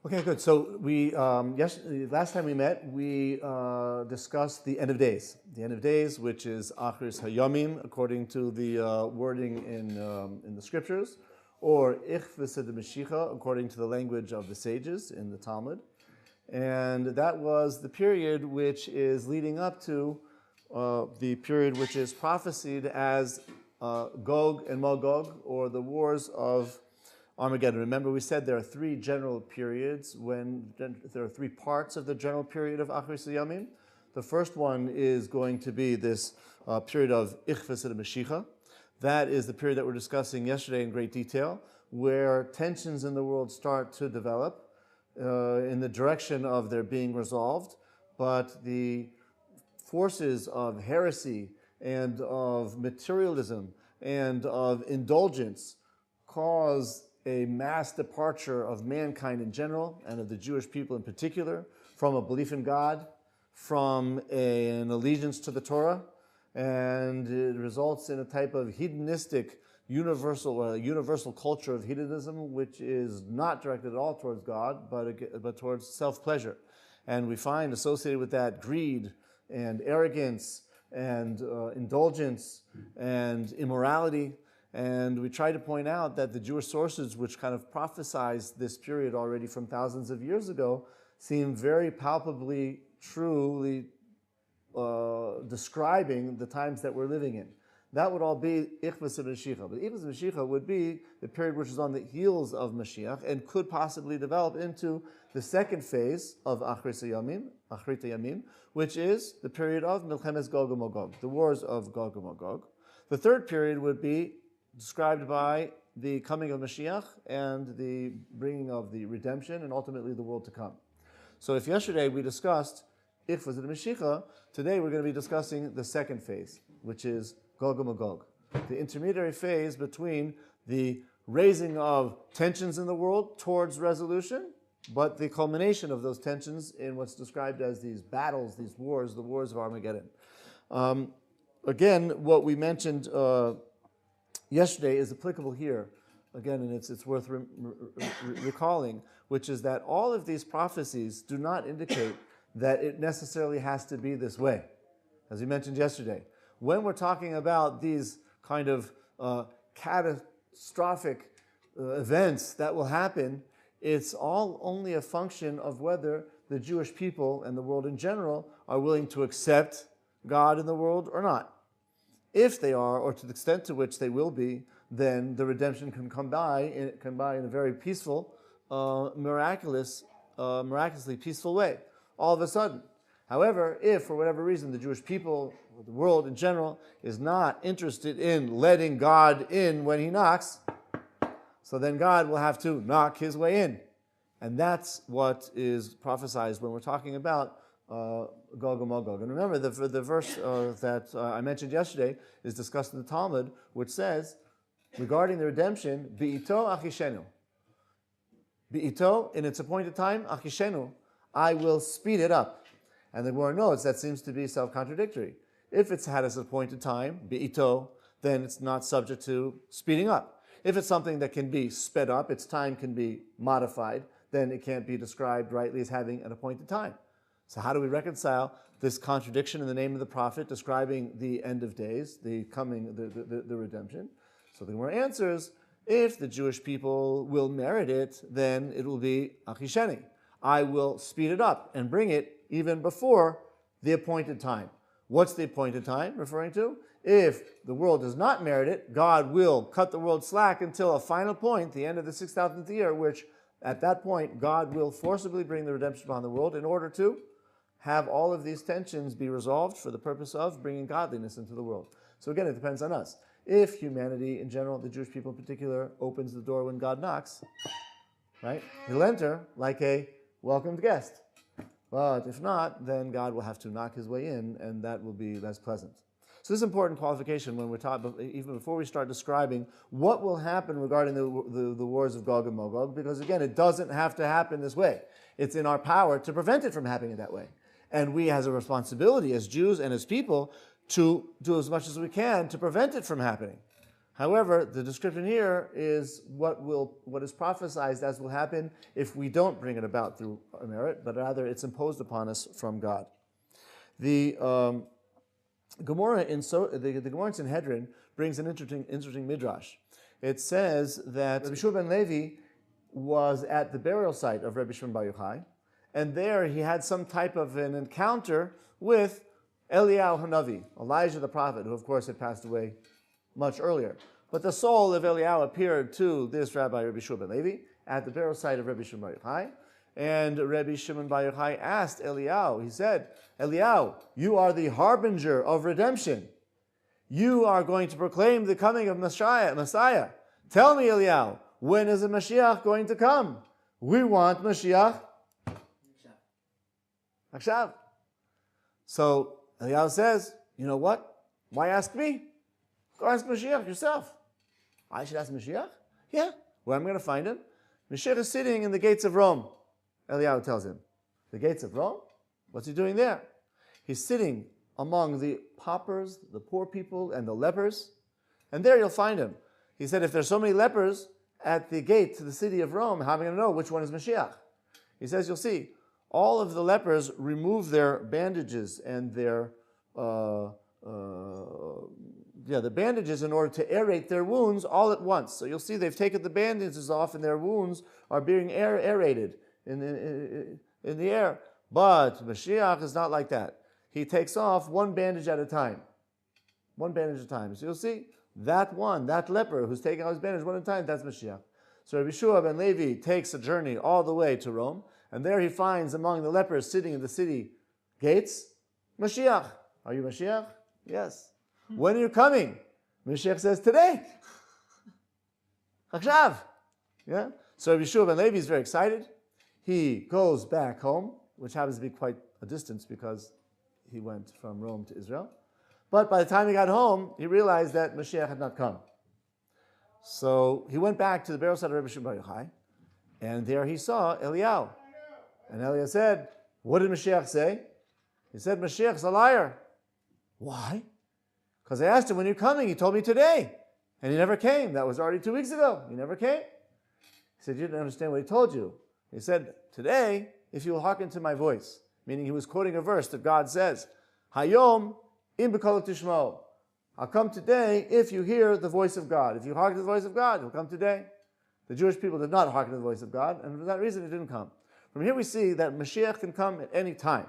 Okay, good. So last time we met, we discussed the end of days. The end of days, which is Achris Hayomim, according to the wording in the scriptures, or Ich v'Sid Mashiach, according to the language of the sages in the Talmud. And that was the period which is leading up to the period which is prophesied as Gog and Magog, or the wars of Armageddon. Remember, we said there are three general periods, there are three parts of the general period of Achris Yamim. The first one is going to be this period of Ich v'Sid Mashiach. That is the period that we're discussing yesterday in great detail, where tensions in the world start to develop in the direction of their being resolved, but the forces of heresy and of materialism and of indulgence cause a mass departure of mankind in general and of the Jewish people in particular from a belief in God, from an allegiance to the Torah, and it results in a type of hedonistic universal culture of hedonism, which is not directed at all towards God, but towards self-pleasure. And we find associated with that greed and arrogance and indulgence and immorality. And we try to point out that the Jewish sources, which kind of prophesize this period already from thousands of years ago, seem very palpably, truly describing the times that we're living in. That would all be Ich v'Sid Mashiach. But Ich v'Sid Mashiach would be the period which is on the heels of Mashiach and could possibly develop into the second phase of Achrit Yamim, which is the period of Milchemes Gog and Magog, the wars of Gog and Magog. The third period would be described by the coming of Mashiach and the bringing of the redemption and ultimately the world to come. So if yesterday we discussed Ich v'Sid Mashiach, today we're going to be discussing the second phase, which is Gog and Magog, the intermediary phase between the raising of tensions in the world towards resolution, but the culmination of those tensions in what's described as these battles, these wars, the wars of Armageddon. Again, what we mentioned yesterday is applicable here, again, and it's worth recalling, which is that all of these prophecies do not indicate that it necessarily has to be this way, as we mentioned yesterday. When we're talking about these kind of catastrophic events that will happen, it's all only a function of whether the Jewish people and the world in general are willing to accept God in the world or not. If they are, or to the extent to which they will be, then the redemption can come by in a very peaceful, miraculously peaceful way, all of a sudden. However, if for whatever reason the Jewish people, or the world in general, is not interested in letting God in when He knocks, so then God will have to knock His way in. And that's what is prophesied when we're talking about Gog and Magog. And remember, the verse that I mentioned yesterday is discussed in the Talmud, which says, regarding the redemption, Bi'ito achishenu. Bi'ito, in its appointed time, achishenu, I will speed it up. And the Gemara notes that seems to be self-contradictory. If it's had its appointed time, Bi'ito, then it's not subject to speeding up. If it's something that can be sped up, its time can be modified, then it can't be described rightly as having an appointed time. So how do we reconcile this contradiction in the name of the prophet describing the end of days, the coming, the redemption? So the Gemara answers, if the Jewish people will merit it, then it will be achisheni. I will speed it up and bring it even before the appointed time. What's the appointed time referring to? If the world does not merit it, God will cut the world slack until a final point, the end of the 6,000th year, which at that point God will forcibly bring the redemption upon the world in order to have all of these tensions be resolved for the purpose of bringing godliness into the world. So again, it depends on us. If humanity in general, the Jewish people in particular, opens the door when God knocks, right, He'll enter like a welcomed guest. But if not, then God will have to knock His way in, and that will be less pleasant. So this is an important qualification when we're taught, even before we start describing what will happen regarding the wars of Gog and Magog, because again, it doesn't have to happen this way. It's in our power to prevent it from happening that way. And we have a responsibility as Jews and as people to do as much as we can to prevent it from happening. However, the description here is what is prophesied as will happen if we don't bring it about through a merit, but rather it's imposed upon us from God. The Gemara in the Gemara in Sanhedrin brings an interesting midrash. It says that Rabbi Shua ben Levi was at the burial site of Rabbi Shimon Bar Yochai, and there he had some type of an encounter with Eliyahu Hanavi, Elijah the prophet, who of course had passed away much earlier. But the soul of Eliyahu appeared to this Rabbi Shua ben Levi at the burial site of Rabbi Shimon Bar Yochai, and Rabbi Shimon Bar Yochai asked Eliyahu, he said, Eliyahu, you are the harbinger of redemption. You are going to proclaim the coming of Messiah. Tell me, Eliyahu, when is the Mashiach going to come? We want Mashiach Akshav. So Eliyahu says, you know what? Why ask me? Go ask Mashiach yourself. I should ask Mashiach? Yeah. Where am I going to find him? Mashiach is sitting in the gates of Rome. Eliyahu tells him. The gates of Rome? What's he doing there? He's sitting among the paupers, the poor people, and the lepers. And there you'll find him. He said, if there's so many lepers at the gate to the city of Rome, how am I going to know which one is Mashiach? He says, you'll see, all of the lepers remove their bandages and their the bandages in order to aerate their wounds all at once. So you'll see they've taken the bandages off and their wounds are being aerated in the air. But Mashiach is not like that. He takes off one bandage at a time. One bandage at a time. So you'll see that leper who's taking out his bandage one at a time, that's Mashiach. So Rabbi Shua ben Levi takes a journey all the way to Rome, and there he finds among the lepers sitting in the city gates, Mashiach. Are you Mashiach? Yes. When are you coming? Mashiach says, today. Akshav. Yeah? So Rabbi Shua ben Levi is very excited. He goes back home, which happens to be quite a distance because he went from Rome to Israel. But by the time he got home, he realized that Mashiach had not come. So he went back to the burial site of Rabbi Shimon Bar Yochai, and there he saw Eliyahu. And Eliyahu said, what did Mashiach say? He said, Mashiach's a liar. Why? Because I asked him, when you're coming? He told me today. And he never came. That was already 2 weeks ago. He never came. He said, you didn't understand what he told you. He said, today, if you will hearken to my voice, meaning he was quoting a verse that God says, Hayom im b'kol tishmo. I'll come today if you hear the voice of God. If you hearken to the voice of God, he'll come today. The Jewish people did not hearken to the voice of God, and for that reason it didn't come. From here we see that Mashiach can come at any time.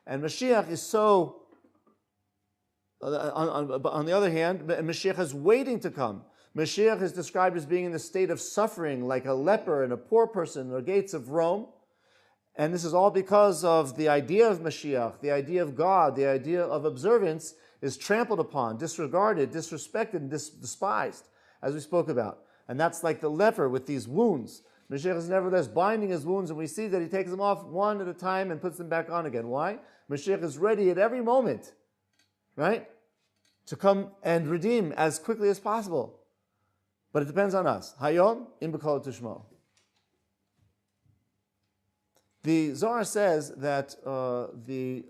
And Mashiach is so, on the other hand, Mashiach is waiting to come. Mashiach is described as being in the state of suffering, like a leper and a poor person in the gates of Rome. And this is all because of the idea of Mashiach, the idea of God, the idea of observance is trampled upon, disregarded, disrespected, and despised, as we spoke about. And that's like the leper with these wounds. Mashiach is nevertheless binding his wounds, and we see that he takes them off one at a time and puts them back on again. Why? Mashiach is ready at every moment, right, to come and redeem as quickly as possible. But it depends on us. Hayom im b'kol tishmo. The Zohar says that the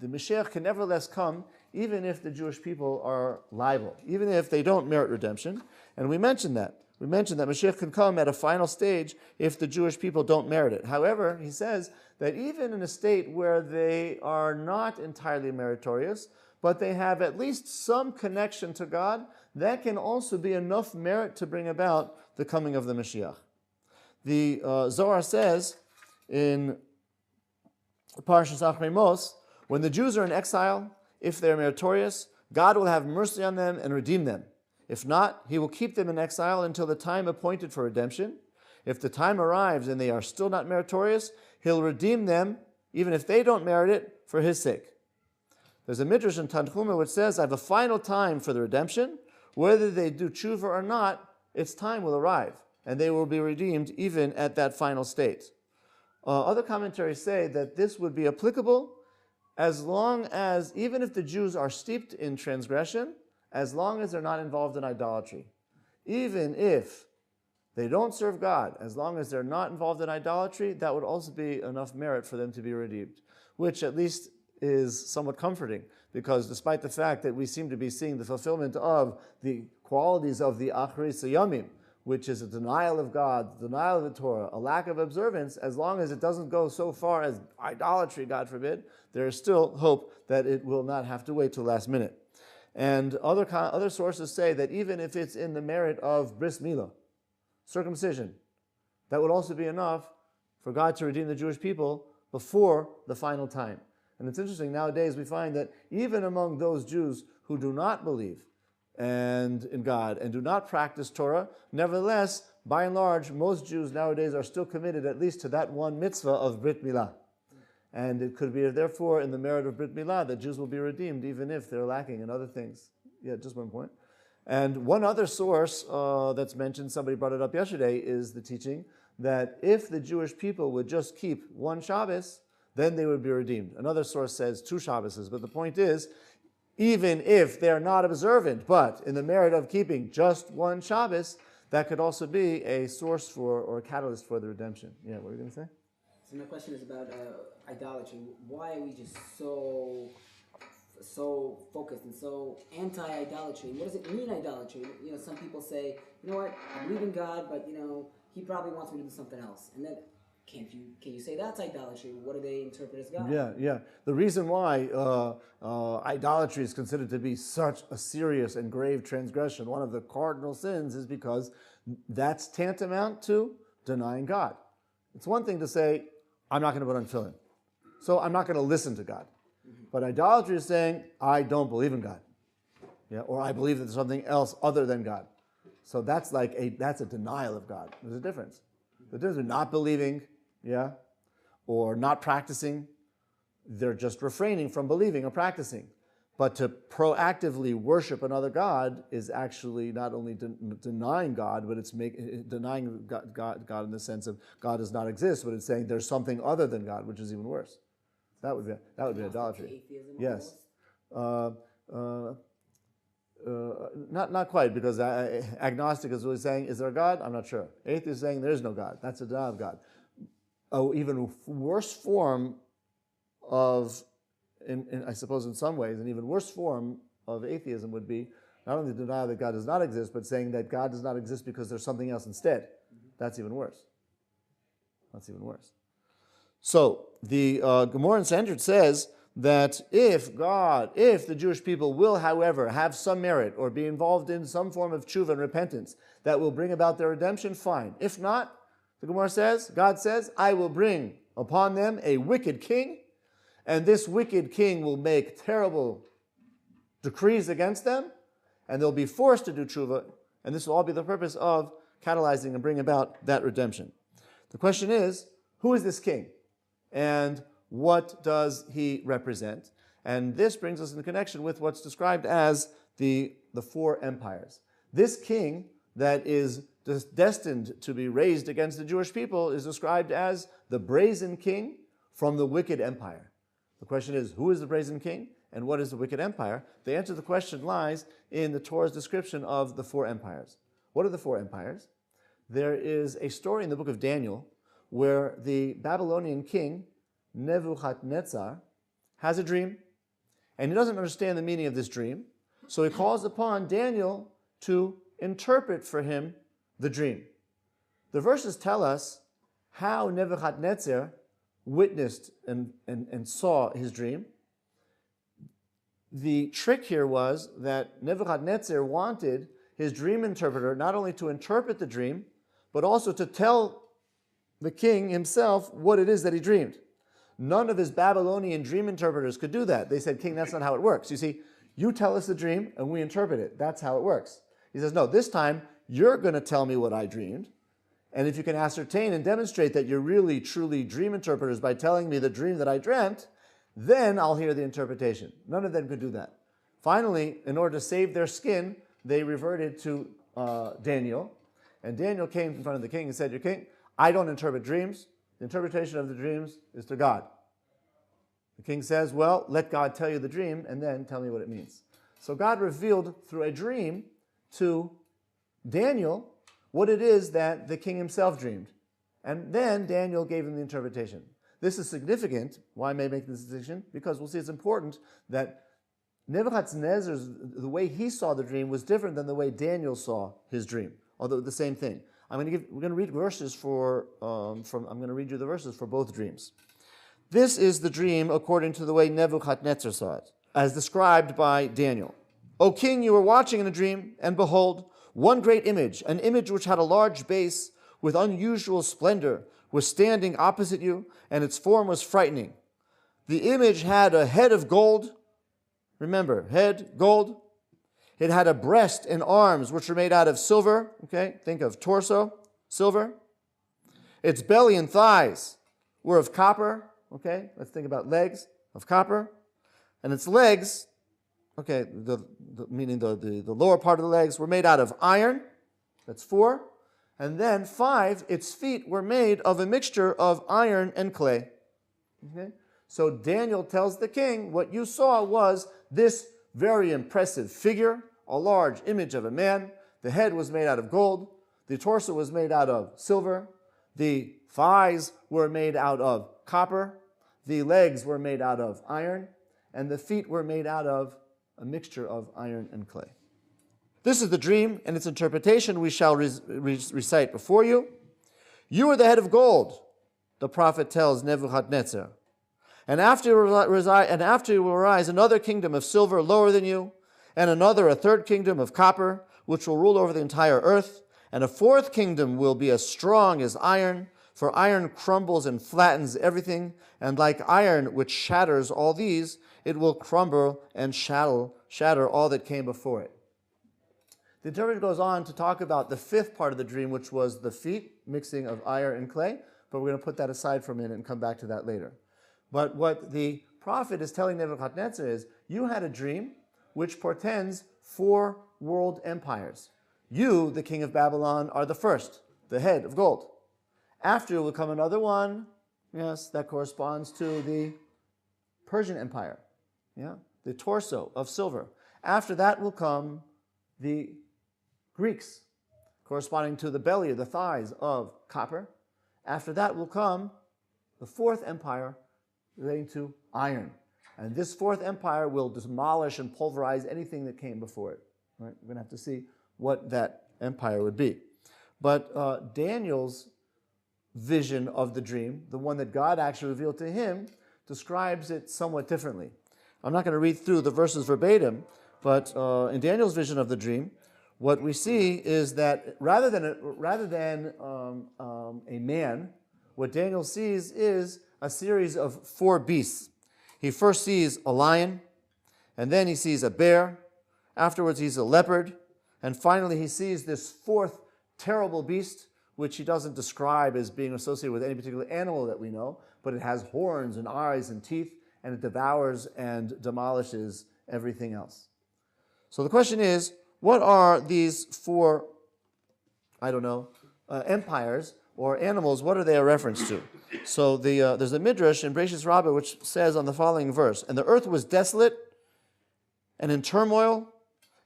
Mashiach can nevertheless come even if the Jewish people are liable, even if they don't merit redemption. And we mentioned that. We mentioned that Mashiach can come at a final stage if the Jewish people don't merit it. However, he says that even in a state where they are not entirely meritorious, but they have at least some connection to God, that can also be enough merit to bring about the coming of the Mashiach. The Zohar says in Parshas Achrei Mos, when the Jews are in exile, if they're meritorious, God will have mercy on them and redeem them. If not, he will keep them in exile until the time appointed for redemption. If the time arrives and they are still not meritorious, he'll redeem them, even if they don't merit it, for his sake. There's a midrash in Tanchuma which says, I have a final time for the redemption. Whether they do tshuva or not, its time will arrive, and they will be redeemed even at that final state. Other commentaries say that this would be applicable as long as, even if the Jews are steeped in transgression, as long as they're not involved in idolatry. Even if they don't serve God, as long as they're not involved in idolatry, that would also be enough merit for them to be redeemed, which at least is somewhat comforting, because despite the fact that we seem to be seeing the fulfillment of the qualities of the Achris Hayomim, which is a denial of God, denial of the Torah, a lack of observance, as long as it doesn't go so far as idolatry, God forbid, there is still hope that it will not have to wait till last minute. And other sources say that even if it's in the merit of bris milah, circumcision, that would also be enough for God to redeem the Jewish people before the final time. And it's interesting, nowadays we find that even among those Jews who do not believe in God and do not practice Torah, nevertheless, by and large, most Jews nowadays are still committed at least to that one mitzvah of Brit Milah. And it could be, therefore, in the merit of Brit Milah that Jews will be redeemed, even if they're lacking in other things. Yeah, just one point. And one other source that's mentioned, somebody brought it up yesterday, is the teaching that if the Jewish people would just keep one Shabbos, then they would be redeemed. Another source says 2 Shabbases, but the point is, even if they're not observant, but in the merit of keeping just one Shabbos, that could also be a source for, or a catalyst for the redemption. Yeah, what were you going to say? So my question is about idolatry. Why are we just so focused and so anti-idolatry? What does it mean, idolatry? Some people say, you know what, I believe in God, but He probably wants me to do something else. And then, can you say that's idolatry? What do they interpret as God? Yeah. The reason why idolatry is considered to be such a serious and grave transgression, one of the cardinal sins, is because that's tantamount to denying God. It's one thing to say, I'm not going to put on tefillin, so I'm not going to listen to God. But idolatry is saying, I don't believe in God, or I believe that there's something else other than God. So that's a denial of God. There's a difference. The difference between not believing, or not practicing, they're just refraining from believing or practicing. But to proactively worship another God is actually not only denying God, but it's denying God in the sense of God does not exist, but it's saying there's something other than God, which is even worse. That would be idolatry. Yes. Not quite, because agnostic is really saying, is there a God? I'm not sure. Atheist is saying there is no God. That's a denial of God. Even worse form of, I suppose in some ways, an even worse form of atheism would be not only denial that God does not exist, but saying that God does not exist because there's something else instead. That's even worse. So the Gemara in Sanhedrin says that if the Jewish people will, however, have some merit or be involved in some form of tshuva and repentance that will bring about their redemption, fine. If not, the Gemara says, God says, I will bring upon them a wicked king, and this wicked king will make terrible decrees against them, and they'll be forced to do tshuva, and this will all be the purpose of catalyzing and bringing about that redemption. The question is, who is this king? And what does he represent? And this brings us into connection with what's described as the 4 empires. This king that is destined to be raised against the Jewish people is described as the brazen king from the wicked empire. The question is, who is the brazen king and what is the wicked empire? The answer to the question lies in the Torah's description of the 4 empires. What are the 4 empires? There is a story in the book of Daniel where the Babylonian king Nebuchadnezzar has a dream, and he doesn't understand the meaning of this dream, so he calls upon Daniel to interpret for him the dream. The verses tell us how Nebuchadnezzar witnessed and saw his dream. The trick here was that Nebuchadnezzar wanted his dream interpreter not only to interpret the dream, but also to tell the king himself what it is that he dreamed. None of his Babylonian dream interpreters could do that. They said, King, that's not how it works. You see, you tell us the dream and we interpret it. That's how it works. He says, no, this time you're going to tell me what I dreamed. And if you can ascertain and demonstrate that you're really, truly dream interpreters by telling me the dream that I dreamt, then I'll hear the interpretation. None of them could do that. Finally, in order to save their skin, they reverted to Daniel. And Daniel came in front of the king and said, Your king, I don't interpret dreams. The interpretation of the dreams is to God. The king says, well, let God tell you the dream and then tell me what it means. So God revealed through a dream to Daniel what it is that the king himself dreamed. And then Daniel gave him the interpretation. This is significant. Why am I making this distinction? Because we'll see it's important that Nebuchadnezzar's, the way he saw the dream was different than the way Daniel saw his dream, although the same thing. We're going to read verses I'm going to read you the verses for both dreams. This is the dream according to the way Nebuchadnezzar saw it, as described by Daniel. O king, you were watching in a dream, and behold, one great image, an image which had a large base with unusual splendor, was standing opposite you, and its form was frightening. The image had a head of gold. Remember, head, gold. It had a breast and arms, which were made out of silver. Okay, think of torso, silver. Its belly and thighs were of copper. Okay, let's think about legs of copper. And its legs, okay, meaning the lower part of the legs, were made out of iron. That's 4. And then 5, its feet were made of a mixture of iron and clay. Okay? So Daniel tells the king, what you saw was this very impressive figure, a large image of a man. The head was made out of gold. The torso was made out of silver. The thighs were made out of copper. The legs were made out of iron. And the feet were made out of a mixture of iron and clay. This is the dream, and its interpretation we shall recite before you. You are the head of gold, the prophet tells Nebuchadnezzar. And after you will arise another kingdom of silver lower than you, and another, a third kingdom of copper, which will rule over the entire earth. And a fourth kingdom will be as strong as iron, for iron crumbles and flattens everything, and like iron which shatters all these, it will crumble and shatter all that came before it. The interpreter goes on to talk about the 5th part of the dream, which was the feet, mixing of iron and clay, but we're going to put that aside for a minute and come back to that later. But what the prophet is telling Nebuchadnezzar is, you had a dream which portends 4 world empires. You, the king of Babylon, are the first, the head of gold. After you will come another one, yes, that corresponds to the Persian Empire, yeah, the torso of silver. After that will come the Greeks, corresponding to the belly or the thighs of copper. After that will come the 4th empire relating to iron. And this 4th empire will demolish and pulverize anything that came before it. Right? We're going to have to see what that empire would be. But Daniel's vision of the dream, the one that God actually revealed to him, describes it somewhat differently. I'm not going to read through the verses verbatim, but in Daniel's vision of the dream, what we see is that rather than a man, what Daniel sees is a series of 4 beasts. He first sees a lion, and then he sees a bear. Afterwards, he's a leopard, and finally, he sees this 4th terrible beast, which he doesn't describe as being associated with any particular animal that we know, but it has horns and eyes and teeth, and it devours and demolishes everything else. So the question is, what are these 4, empires or animals? What are they a reference to? So there's a midrash in Prt2 Rabbi which says on the following verse, and the earth was desolate and in turmoil,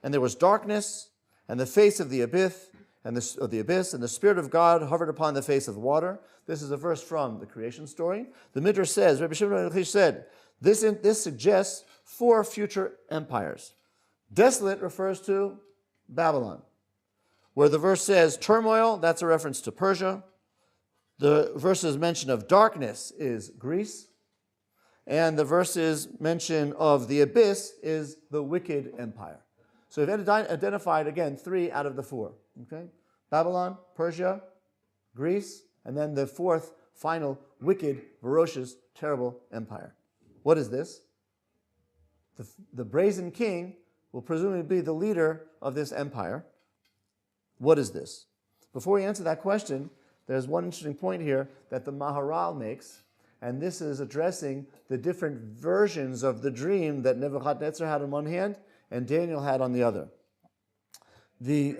and there was darkness, and the face of the abyss, and the Spirit of God hovered upon the face of the water. This is a verse from the creation story. The midrash says, Rabbi Shimon ben Lachish said, this suggests 4 future empires. Desolate refers to Babylon. Where the verse says turmoil, that's a reference to Persia. The verse's mention of darkness is Greece. And the verse's mention of the abyss is the wicked empire. So we've identified, again, 3 out of the 4. Okay? Babylon, Persia, Greece, and then the 4th, final, wicked, ferocious, terrible empire. What is this? The brazen king will presumably be the leader of this empire. What is this? Before we answer that question, there's one interesting point here that the Maharal makes, and this is addressing the different versions of the dream that Nebuchadnezzar had on one hand and Daniel had on the other. The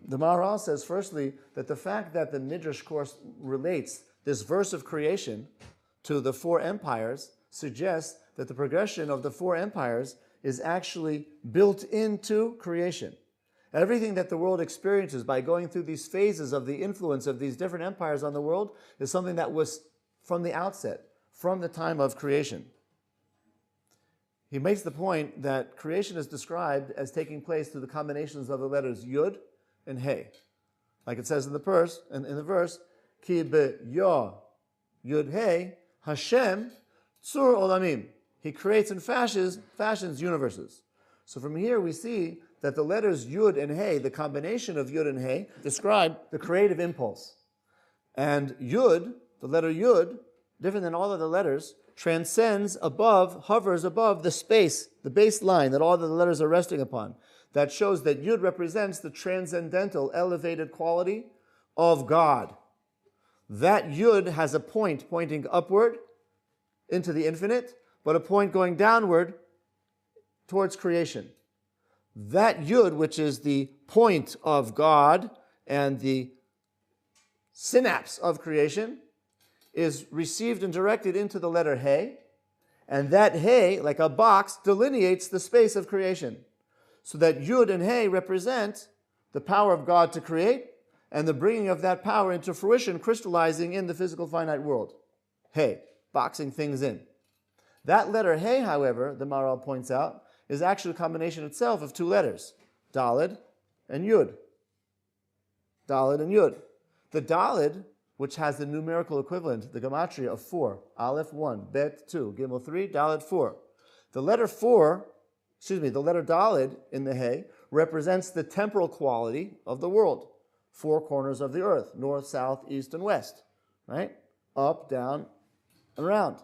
Maharal says, firstly, that the fact that the Midrash course relates this verse of creation to the 4 empires suggests that the progression of the 4 empires is actually built into creation. Everything that the world experiences by going through these phases of the influence of these different empires on the world is something that was from the outset from the time of creation. He makes the point that creation is described as taking place through the combinations of the letters Yud and Hey. Like it says in the verse, Ki be Yod Yud Hey Hashem Tzur Olamim. He creates and fashions universes. So from here we see that the letters Yud and Hey, the combination of Yud and Hey, describe the creative impulse. And Yud, the letter Yud, different than all other letters, transcends above, hovers above the space, the baseline that all the letters are resting upon. That shows that Yud represents the transcendental, elevated quality of God. That Yud has a point pointing upward into the infinite, but a point going downward towards creation. That Yud, which is the point of God and the synapse of creation, is received and directed into the letter Hey, and that Hey, like a box, delineates the space of creation. So that Yud and Hey represent the power of God to create and the bringing of that power into fruition, crystallizing in the physical finite world. Hey, boxing things in. That letter Hey, however, the Maharal points out, is actually a combination itself of two letters, Daled and Yud. Daled and Yud. The Daled, which has the numerical equivalent, the gematria of 4, Aleph 1, Bet 2, Gimel 3, Daled 4. The letter Daled in the Hey represents the temporal quality of the world. 4 corners of the earth, north, south, east, and west, right? Up, down, and around.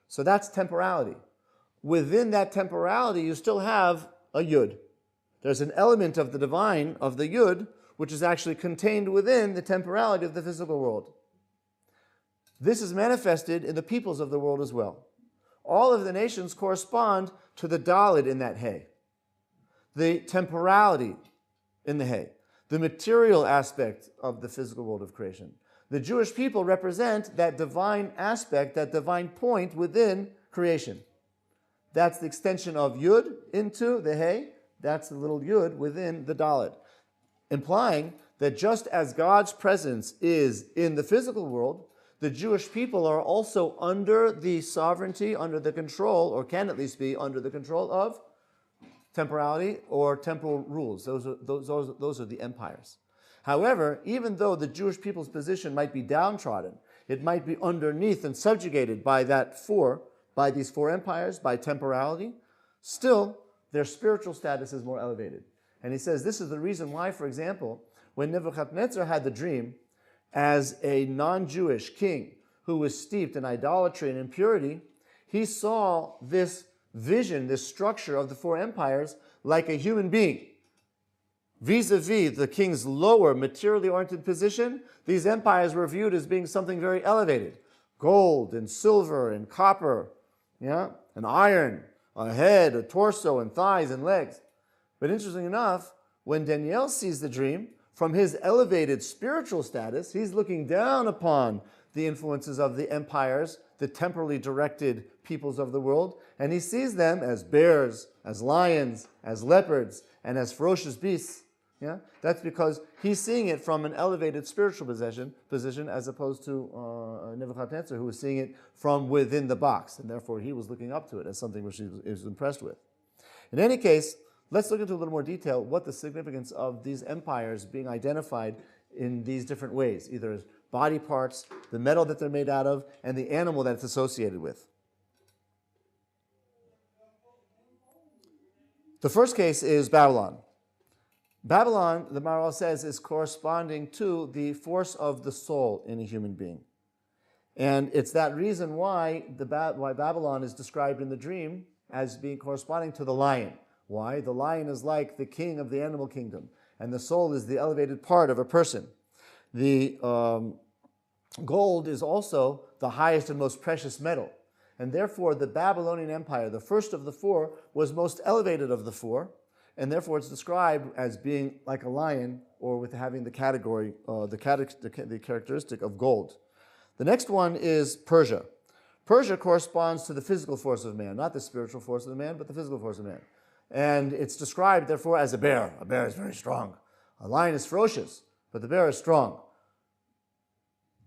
So that's temporality. Within that temporality, you still have a Yud. There's an element of the divine, of the Yud, which is actually contained within the temporality of the physical world. This is manifested in the peoples of the world as well. All of the nations correspond to the Daled in that Hey. The temporality in the Hey. The material aspect of the physical world of creation. The Jewish people represent that divine aspect, that divine point within creation. That's the extension of Yud into the Hey. That's the little Yud within the Daled. Implying that just as God's presence is in the physical world, the Jewish people are also under the sovereignty, under the control, or can at least be under the control of temporality or temporal rules. Those are the empires. However, even though the Jewish people's position might be downtrodden, it might be underneath and subjugated by these 4 empires, by temporality, still their spiritual status is more elevated. And he says this is the reason why, for example, when Nebuchadnezzar had the dream, as a non-Jewish king who was steeped in idolatry and impurity, he saw this vision, this structure of the 4 empires like a human being. Vis-a-vis the king's lower materially oriented position, these empires were viewed as being something very elevated. Gold and silver and copper, and iron, a head, a torso, and thighs and legs. But interestingly enough, when Daniel sees the dream, from his elevated spiritual status, he's looking down upon the influences of the empires, the temporally directed peoples of the world, and he sees them as bears, as lions, as leopards, and as ferocious beasts. That's because he's seeing it from an elevated spiritual position as opposed to Nebuchadnezzar, who was seeing it from within the box, and therefore he was looking up to it as something which he was impressed with. In any case, let's look into a little more detail what the significance of these empires being identified in these different ways, either as body parts, the metal that they're made out of, and the animal that it's associated with. The first case is Babylon. Babylon, the Maharal says, is corresponding to the force of the soul in a human being. And it's that reason why Babylon is described in the dream as being corresponding to the lion. Why? The lion is like the king of the animal kingdom, and the soul is the elevated part of a person. The gold is also the highest and most precious metal, and therefore the Babylonian Empire, the first of the 4, was most elevated of the 4, and therefore it's described as being like a lion, or with having the category, the characteristic of gold. The next one is Persia. Persia corresponds to the physical force of man, not the spiritual force of the man, but the physical force of man. And it's described, therefore, as a bear. A bear is very strong. A lion is ferocious, but the bear is strong.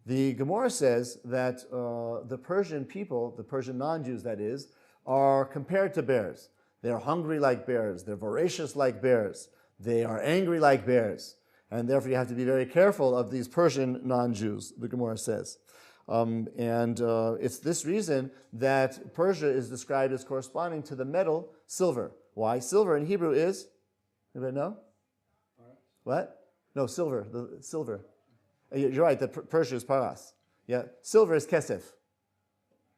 The Gemara says that the Persian people, the Persian non-Jews that is, are compared to bears. They're hungry like bears. They're voracious like bears. They are angry like bears. And therefore you have to be very careful of these Persian non-Jews, the Gemara says. It's this reason that Persia is described as corresponding to the metal silver. Why? Silver in Hebrew is, anybody know? What? No, silver. The silver. You're right, Persia is paras. Yeah, silver is kesef.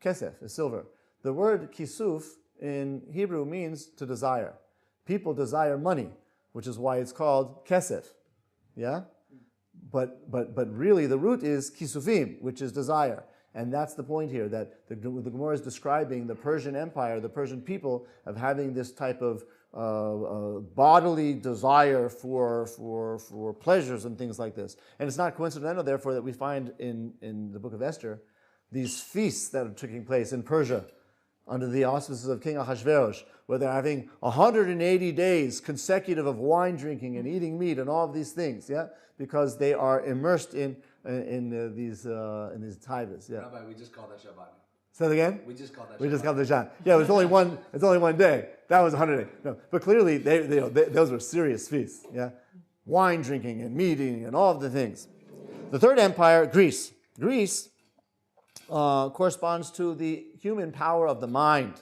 Kesef is silver. The word kisuf in Hebrew means to desire. People desire money, which is why it's called kesef. Yeah? But really the root is kisufim, which is desire. And that's the point here, that the Gemara is describing the Persian Empire, the Persian people, of having this type of bodily desire for pleasures and things like this. And it's not coincidental, therefore, that we find in the book of Esther these feasts that are taking place in Persia under the auspices of King Ahasuerus, where they're having 180 days consecutive of wine drinking and eating meat and all of these things, yeah, because they are immersed in these taivas. Yeah. Rabbi, we just called that Shabbat. Say that again? We just called that. We just called the Shabbat. Yeah, it's only one day. That was 100 days. No, but clearly those were serious feasts. Yeah, wine drinking and meat eating and all of the things. The third empire, Greece. Greece corresponds to the human power of the mind.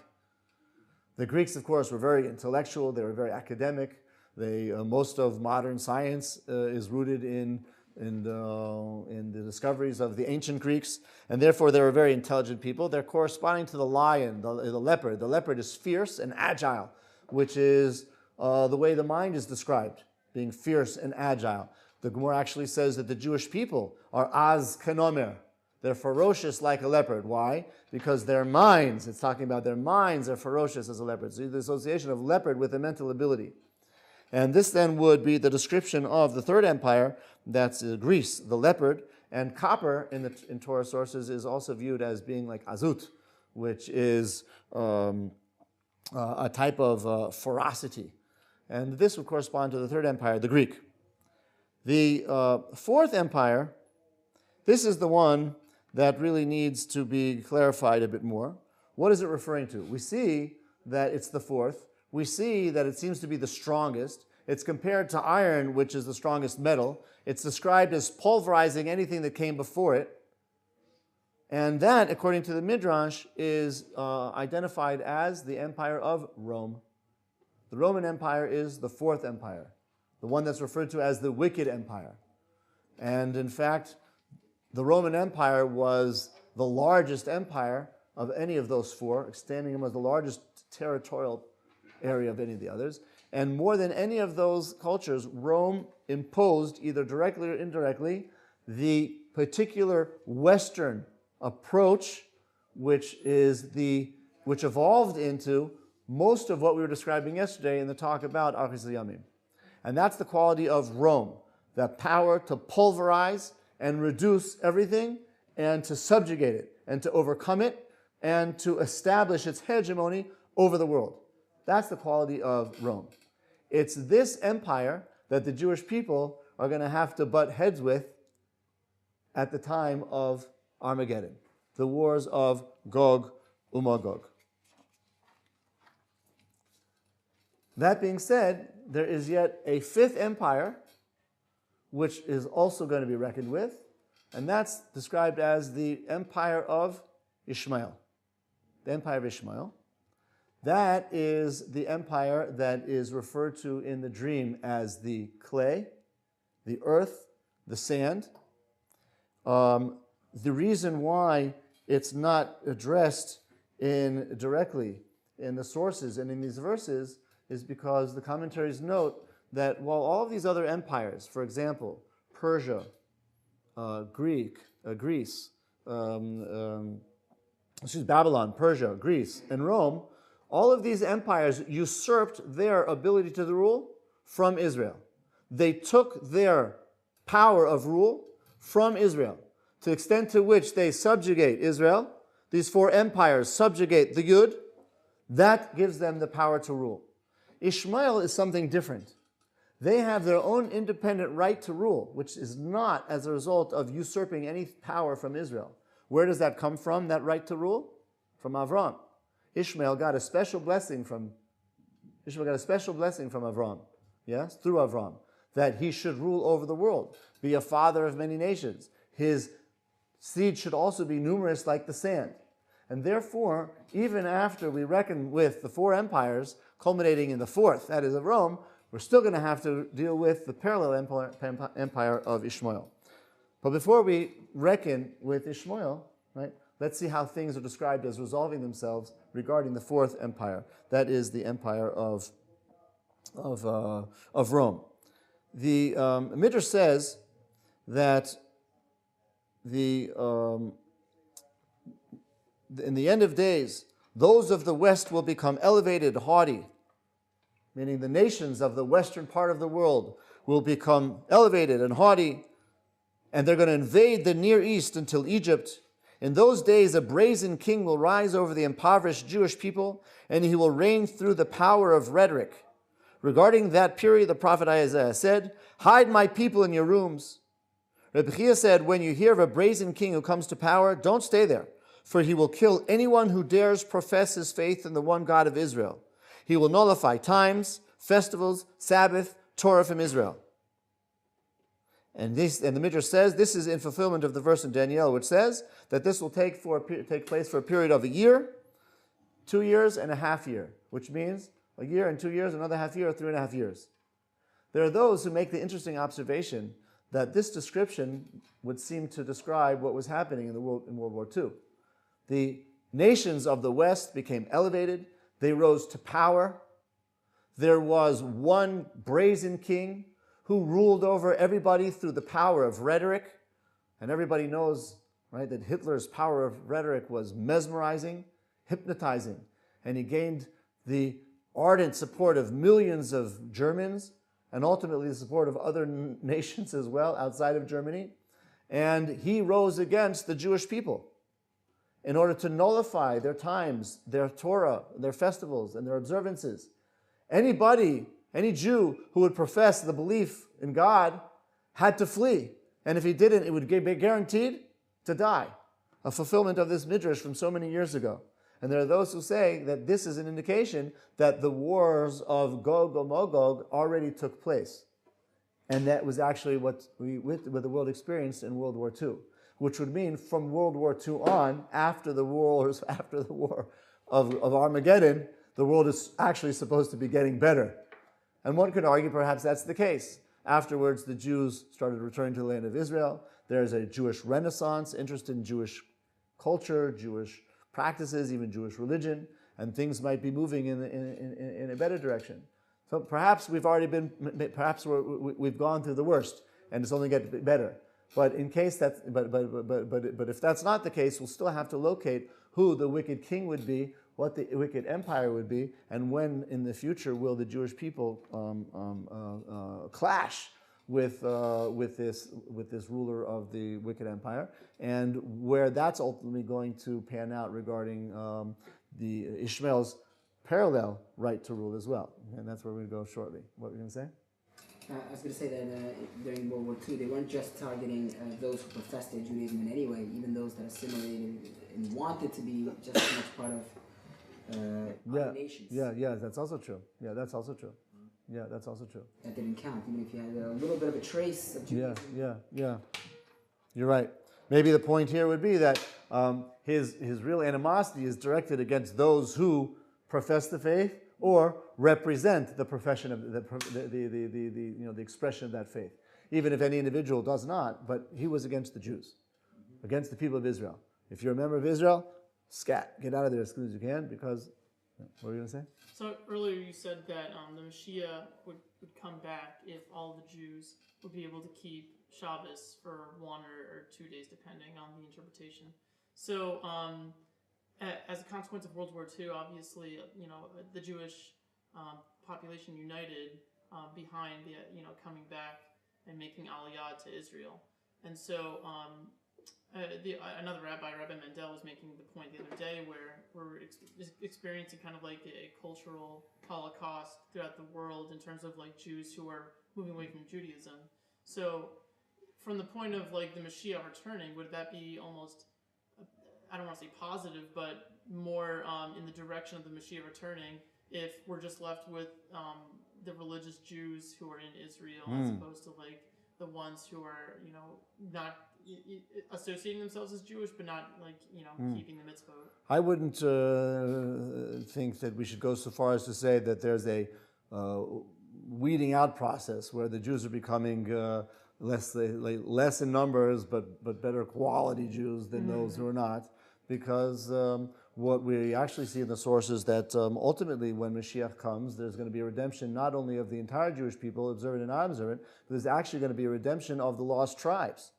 The Greeks, of course, were very intellectual. They were very academic. Most of modern science is rooted in the discoveries of the ancient Greeks, and therefore they were very intelligent people. They're corresponding to the lion, the leopard. The leopard is fierce and agile, which is the way the mind is described, being fierce and agile. The Gemara actually says that the Jewish people are az kenomer. They're ferocious like a leopard. Why? Because their minds, it's talking about their minds are ferocious as a leopard. So the association of leopard with a mental ability. And this then would be the description of the third empire, that's Greece, the leopard. And copper in Torah sources is also viewed as being like azut, which is a type of ferocity. And this would correspond to the third empire, the Greek. The fourth empire, this is the one that really needs to be clarified a bit more. What is it referring to? We see that it's the fourth. We see that it seems to be the strongest. It's compared to iron, which is the strongest metal. It's described as pulverizing anything that came before it. And that, according to the Midrash, is identified as the empire of Rome. The Roman Empire is the fourth empire, the one that's referred to as the wicked empire. And in fact, the Roman Empire was the largest empire of any of those four, extending them as the largest territorial area of any of the others. And more than any of those cultures, Rome imposed, either directly or indirectly, the particular Western approach, which evolved into most of what we were describing yesterday in the talk about Achis Yamim. And that's the quality of Rome, the power to pulverize and reduce everything and to subjugate it and to overcome it and to establish its hegemony over the world. That's the quality of Rome. It's this empire that the Jewish people are going to have to butt heads with at the time of Armageddon, the wars of Gog uMagog. That being said, there is yet a fifth empire which is also going to be reckoned with, and that's described as the empire of Ishmael. The empire of Ishmael. That is the empire that is referred to in the dream as the clay, the earth, the sand. The reason why it's not addressed directly in the sources and in these verses is because the commentaries note that while all of these other empires, for example, Persia, Greece, Babylon, Persia, Greece, and Rome, all of these empires usurped their ability to rule from Israel. They took their power of rule from Israel. To the extent to which they subjugate Israel, these four empires subjugate the Yud, that gives them the power to rule. Ishmael is something different. They have their own independent right to rule, which is not as a result of usurping any power from Israel. Where does that come from, that right to rule? From Avram. Ishmael got a special blessing from Avram, yes, through Avram, that he should rule over the world, be a father of many nations. His seed should also be numerous like the sand. And therefore, even after we reckon with the 4 empires, culminating in the 4th, that is of Rome, we're still going to have to deal with the parallel empire of Ishmael. But before we reckon with Ishmael, right, let's see how things are described as resolving themselves regarding the 4th empire. That is the empire of Rome. The Midrash says that in the end of days, those of the West will become elevated, haughty, meaning the nations of the western part of the world will become elevated and haughty, and they're going to invade the Near East until Egypt. In those days, a brazen king will rise over the impoverished Jewish people, and he will reign through the power of rhetoric. Regarding that period, the prophet Isaiah said, "Hide my people in your rooms." Rabbi said, "When you hear of a brazen king who comes to power, don't stay there, for he will kill anyone who dares profess his faith in the one God of Israel. He will nullify times, festivals, Sabbath, Torah from Israel." And the Midrash says this is in fulfillment of the verse in Daniel, which says that this will take place for a period of a year, 2 years, and a half year, which means a year and 2 years, another half year, or 3.5 years. There are those who make the interesting observation that this description would seem to describe what was happening in World War II. The nations of the West became elevated. They rose to power. There was one brazen king who ruled over everybody through the power of rhetoric. And everybody knows, right, that Hitler's power of rhetoric was mesmerizing, hypnotizing. And he gained the ardent support of millions of Germans and ultimately the support of other nations as well outside of Germany. And he rose against the Jewish people in order to nullify their times, their Torah, their festivals, and their observances. Any Jew who would profess the belief in God had to flee. And if he didn't, it would be guaranteed to die. A fulfillment of this midrash from so many years ago. And there are those who say that this is an indication that the wars of Gog and Magog already took place. And that was actually what the world experienced in World War II. Which would mean from World War II on, after the war of Armageddon, the world is actually supposed to be getting better. And one could argue perhaps that's the case. Afterwards, the Jews started returning to the land of Israel. There's a Jewish renaissance, interest in Jewish culture, Jewish practices, even Jewish religion, and things might be moving in a better direction. So perhaps we've gone through the worst, and it's only getting better. But in case but if that's not the case, we'll still have to locate who the wicked king would be, what the wicked empire would be, and when in the future will the Jewish people clash with this ruler of the wicked empire, and where that's ultimately going to pan out regarding the Ishmael's parallel right to rule as well. And that's where we're going to go shortly. What were you going to say? I was going to say that during World War II, they weren't just targeting those who professed their Judaism in any way, even those that assimilated and wanted to be just as much part of other nations. Yeah, that's also true. Yeah, that's also true. That didn't count, even if you had a little bit of a trace of Judaism. Yeah. You're right. Maybe the point here would be that his real animosity is directed against those who profess the faith or represent the profession of the expression of that faith. Even if any individual does not, but he was against the Jews, against the people of Israel. If you're a member of Israel, scat, get out of there as soon as you can, because, what were you going to say? So earlier you said that the Mashiach would come back if all the Jews would be able to keep Shabbos for 1 or 2 days, depending on the interpretation. So as a consequence of World War II, obviously, the Jewish population united behind the coming back and making Aliyah to Israel. And so another Rabbi Mendel, was making the point the other day where we're experiencing kind of like a cultural holocaust throughout the world in terms of like Jews who are moving away from Judaism. So, from the point of like the Mashiach returning, would that be almost, I don't want to say positive, but more in the direction of the Mashiach returning if we're just left with the religious Jews who are in Israel as opposed to like the ones who are, not associating themselves as Jewish, but not like, keeping the mitzvot? I wouldn't think that we should go so far as to say that there's a weeding out process where the Jews are becoming less in numbers, but better quality Jews than those who are not, because what we actually see in the sources that ultimately when Mashiach comes, there's going to be a redemption not only of the entire Jewish people, observant and non-observant, but there's actually going to be a redemption of the lost tribes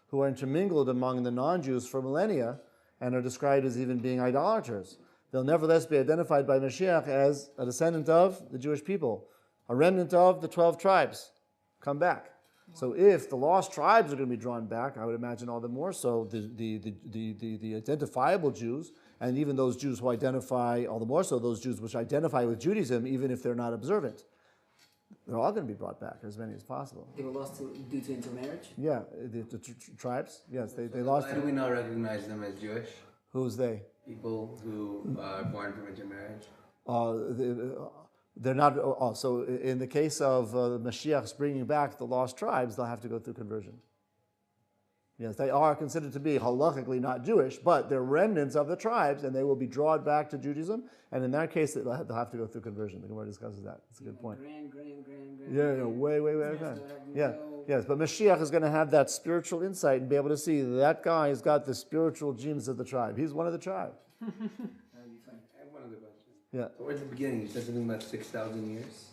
who are intermingled among the non-Jews for millennia and are described as even being idolaters. They'll nevertheless be identified by Mashiach as a descendant of the Jewish people, a remnant of the 12 tribes come back. So if the lost tribes are going to be drawn back, I would imagine all the more so the identifiable Jews, and even those Jews who identify, all the more so those Jews which identify with Judaism, even if they're not observant, they're all going to be brought back, as many as possible. They were lost due to intermarriage? Yeah, the tribes, yes, they lost. Why do we not recognize them as Jewish? Who's they? People who are born from intermarriage. They're not. So in the case of Mashiach's bringing back the lost tribes, they'll have to go through conversion. Yes, they are considered to be halachically not Jewish, but they're remnants of the tribes, and they will be drawn back to Judaism. And in that case, they'll have to go through conversion. The Gemara discusses that. It's a good point. Yeah, way ahead. Yeah, yes. But Mashiach is going to have that spiritual insight and be able to see that guy has got the spiritual genes of the tribe. He's one of the tribe. I have one other question. Yeah. So where's the beginning? You said something about 6,000 years?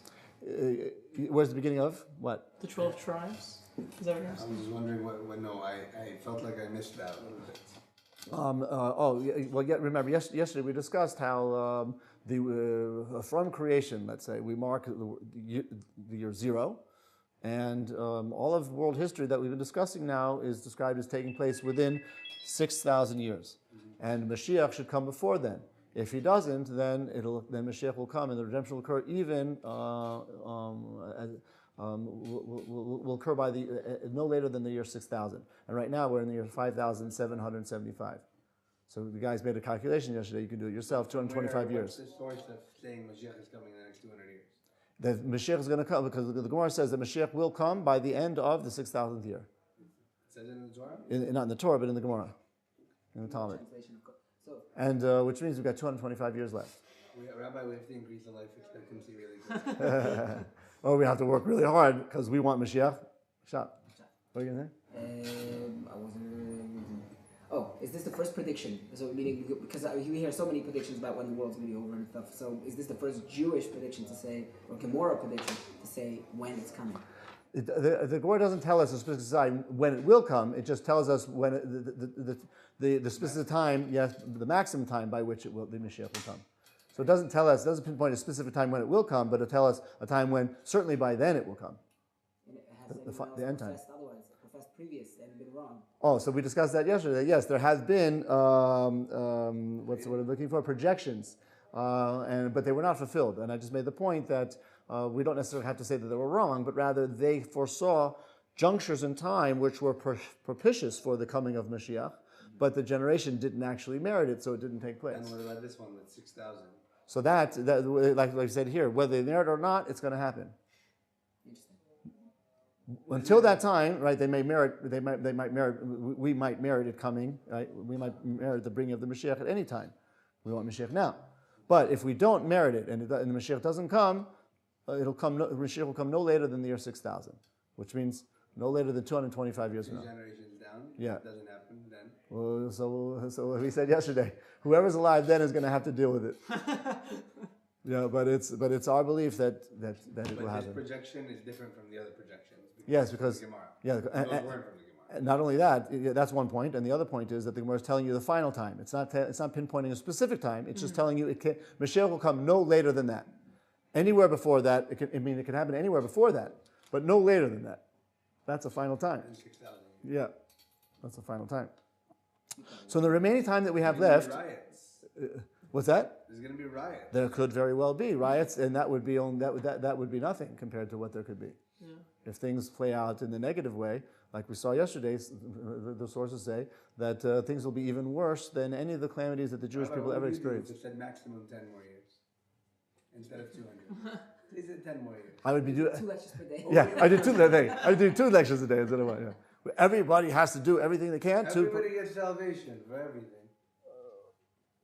Where's the beginning of what? The 12 tribes? Is that what you're I saying? was just wondering no, I felt like I missed that a little bit. Remember, yesterday we discussed how from creation, let's say, we mark the year zero, and all of world history that we've been discussing now is described as taking place within 6,000 years. And Mashiach should come before then. If he doesn't, then Mashiach will come and the redemption will occur even will occur by no later than the year 6,000. And right now we're in the year 5,775. So the guys made a calculation yesterday. You can do it yourself. 225 years. What's the source of saying Mashiach is coming in the next 200 years? That Mashiach is going to come because the Gemara says that Mashiach will come by the end of the 6,000th year. It says it in the Torah? Not in the Torah, but in the Gemara, in the Talmud. And which means we've got 225 years left. Rabbi, we have to increase the life expectancy really good. Well, we have to work really hard because we want Mashiach. Shop. What are you going to say? Is this the first prediction? So meaning, because we hear so many predictions about when the world's going to be over and stuff. So is this the first Jewish prediction to say, or Gemara prediction to say when it's coming? The Gemara doesn't tell us a specific time when it will come. It just tells us when the specific time, yes, the maximum time by which the Mashiach will come. So it doesn't tell us, it doesn't pinpoint a specific time when it will come, but it'll tell us a time when certainly by then it will come. And it has The end time. Otherwise, professed previous and been wrong. Oh, so we discussed that yesterday. Yes, there has been what's the word I'm looking for? Projections, but they were not fulfilled. And I just made the point that we don't necessarily have to say that they were wrong, but rather they foresaw junctures in time which were propitious for the coming of Mashiach, but the generation didn't actually merit it, so it didn't take place. And what about this one with 6,000? So that like I said here, whether they merit it or not, it's going to happen. Interesting. Until that time, right? They might merit. We might merit it coming. Right? We might merit the bringing of the Mashiach at any time. We want Mashiach now. But if we don't merit it, and the Mashiach doesn't come, Mashiach will come no later than the year 6,000, which means no later than 225 years from now. Generations down. Yeah. It doesn't happen then. Well, so we said yesterday, whoever's alive then is going to have to deal with it. Yeah, but it's our belief that it will happen. This projection is different from the other projections. Yes, because of the Gemara. yeah, Those weren't from the Gemara. not only that, that's one point, and the other point is that the Gemara is telling you the final time. It's not pinpointing a specific time. It's just telling you Mashiach will come no later than that. Anywhere before that, it can happen anywhere before that, but no later than that. That's a final time. 6,000. Yeah, that's the final time. So in the remaining time that we have left, Riots. what's that? There's going to be riots. There could very well be riots, and that would be that would be nothing compared to what there could be. Yeah. If things play out in the negative way, like we saw yesterday, the sources say that things will be even worse than any of the calamities that the Jewish people ever experienced. They said maximum 10 more years instead of 200. They said 10 more years. I would be doing 2 lectures per day. yeah. I do 2 lectures a day instead of 1. Yeah. Everybody has to do everything they can Everybody gets salvation for everything.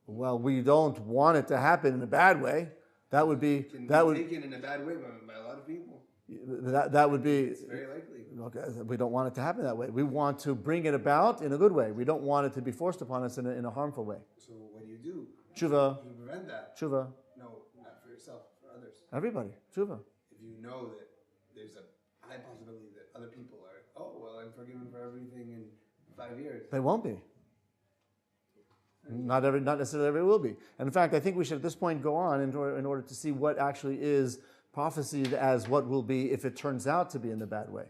Well, we don't want it to happen in a bad way. That would be It can that be would taken in a bad way by a lot of people. that would be. It's very likely. Okay, we don't want it to happen that way. We want to bring it about in a good way. We don't want it to be forced upon us in a harmful way. So what do you do? Tshuva, To prevent that? tshuva, No, not for yourself, for others. everybody, tshuva. If you know that there's a high possibility that other people are, oh, well, I'm forgiven for everything in 5 years. They won't be. Not necessarily everybody will be. And in fact, I think we should at this point go on in order to see what actually is prophesied as what will be if it turns out to be in the bad way.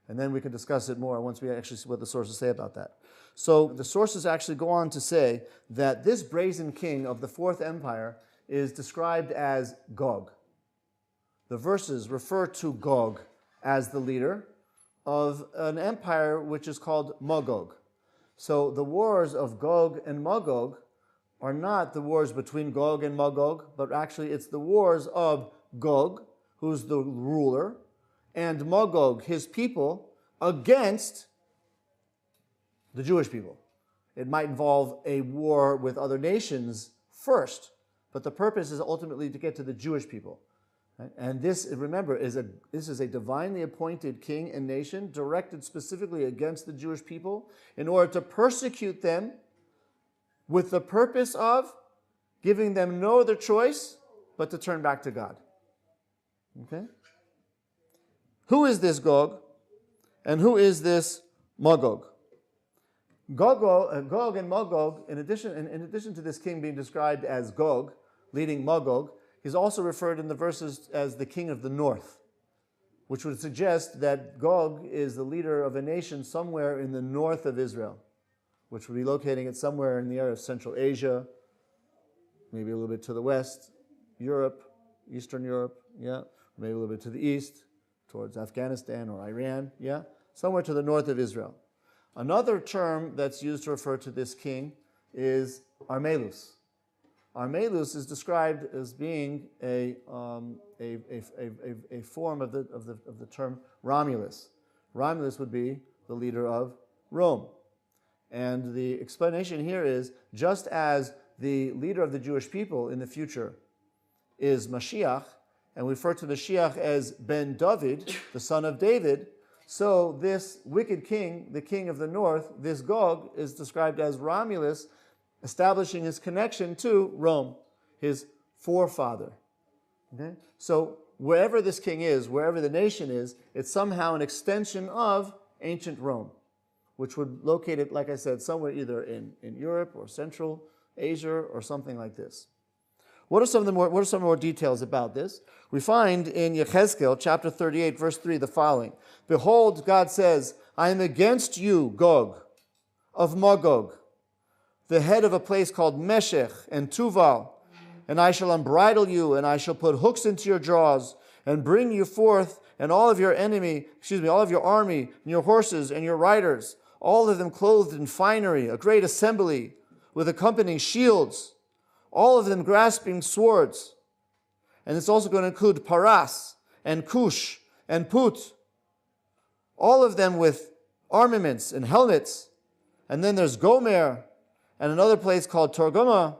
And then we can discuss it more once we actually see what the sources say about that. So the sources actually go on to say that this brazen king of the Fourth Empire is described as Gog. The verses refer to Gog as the leader of an empire which is called Magog. So the wars of Gog and Magog are not the wars between Gog and Magog, but actually it's the wars of Gog, who's the ruler, and Magog, his people, against the Jewish people. It might involve a war with other nations first, but the purpose is ultimately to get to the Jewish people. Right? And this, remember, this is a divinely appointed king and nation directed specifically against the Jewish people in order to persecute them with the purpose of giving them no other choice but to turn back to God. Okay? Who is this Gog? And who is this Magog? Gog and Magog, in addition to this king being described as Gog, leading Magog, he's also referred in the verses as the king of the north, which would suggest that Gog is the leader of a nation somewhere in the north of Israel, which would be locating it somewhere in the area of Central Asia, maybe a little bit to the west, Europe, Eastern Europe, yeah, maybe a little bit to the east, towards Afghanistan or Iran, yeah, somewhere to the north of Israel. Another term that's used to refer to this king is Armelus. Armelus is described as being a form of the term Romulus. Romulus would be the leader of Rome. And the explanation here is, just as the leader of the Jewish people in the future is Mashiach, and we refer to Mashiach as Ben David, the son of David, so this wicked king, the king of the north, this Gog, is described as Romulus, establishing his connection to Rome, his forefather. Okay? So wherever this king is, wherever the nation is, it's somehow an extension of ancient Rome, which would locate it, like I said, somewhere either in Europe or Central Asia or something like this. What are some more details about this? We find in Yechezkel chapter 38, verse 3, the following. Behold, God says, I am against you, Gog, of Magog, the head of a place called Meshech and Tuval, and I shall unbridle you, and I shall put hooks into your jaws, and bring you forth, and all of your all of your army, and your horses, and your riders, all of them clothed in finery, a great assembly, with accompanying shields, all of them grasping swords. And it's also going to include Paras, and Cush, and Put, all of them with armaments and helmets. And then there's Gomer, and another place called Torgoma.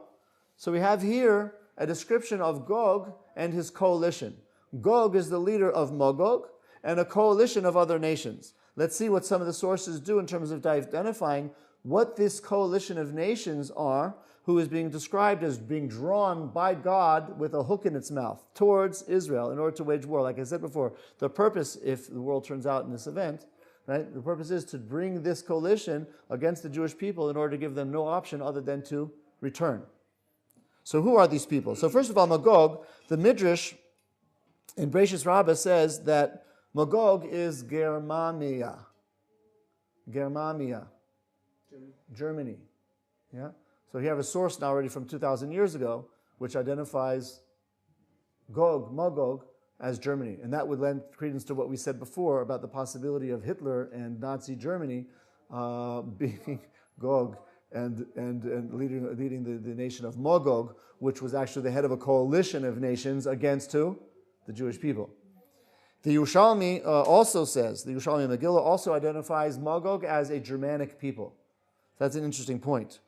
So we have here a description of Gog and his coalition. Gog is the leader of Magog and a coalition of other nations. Let's see what some of the sources do in terms of identifying what this coalition of nations are, who is being described as being drawn by God with a hook in its mouth towards Israel in order to wage war. Like I said before, the purpose, if the world turns out in this event, right, the purpose is to bring this coalition against the Jewish people in order to give them no option other than to return. So who are these people? So first of all, Magog, the Midrash in Bereishis Rabbah says that Magog is Germania. Germany. Yeah? So you have a source now already from 2,000 years ago which identifies Magog, as Germany. And that would lend credence to what we said before about the possibility of Hitler and Nazi Germany being Gog and leading the nation of Magog, which was actually the head of a coalition of nations against who? The Jewish people. The Yerushalmi also says, the Yerushalmi Megillah also identifies Magog as a Germanic people. That's an interesting point.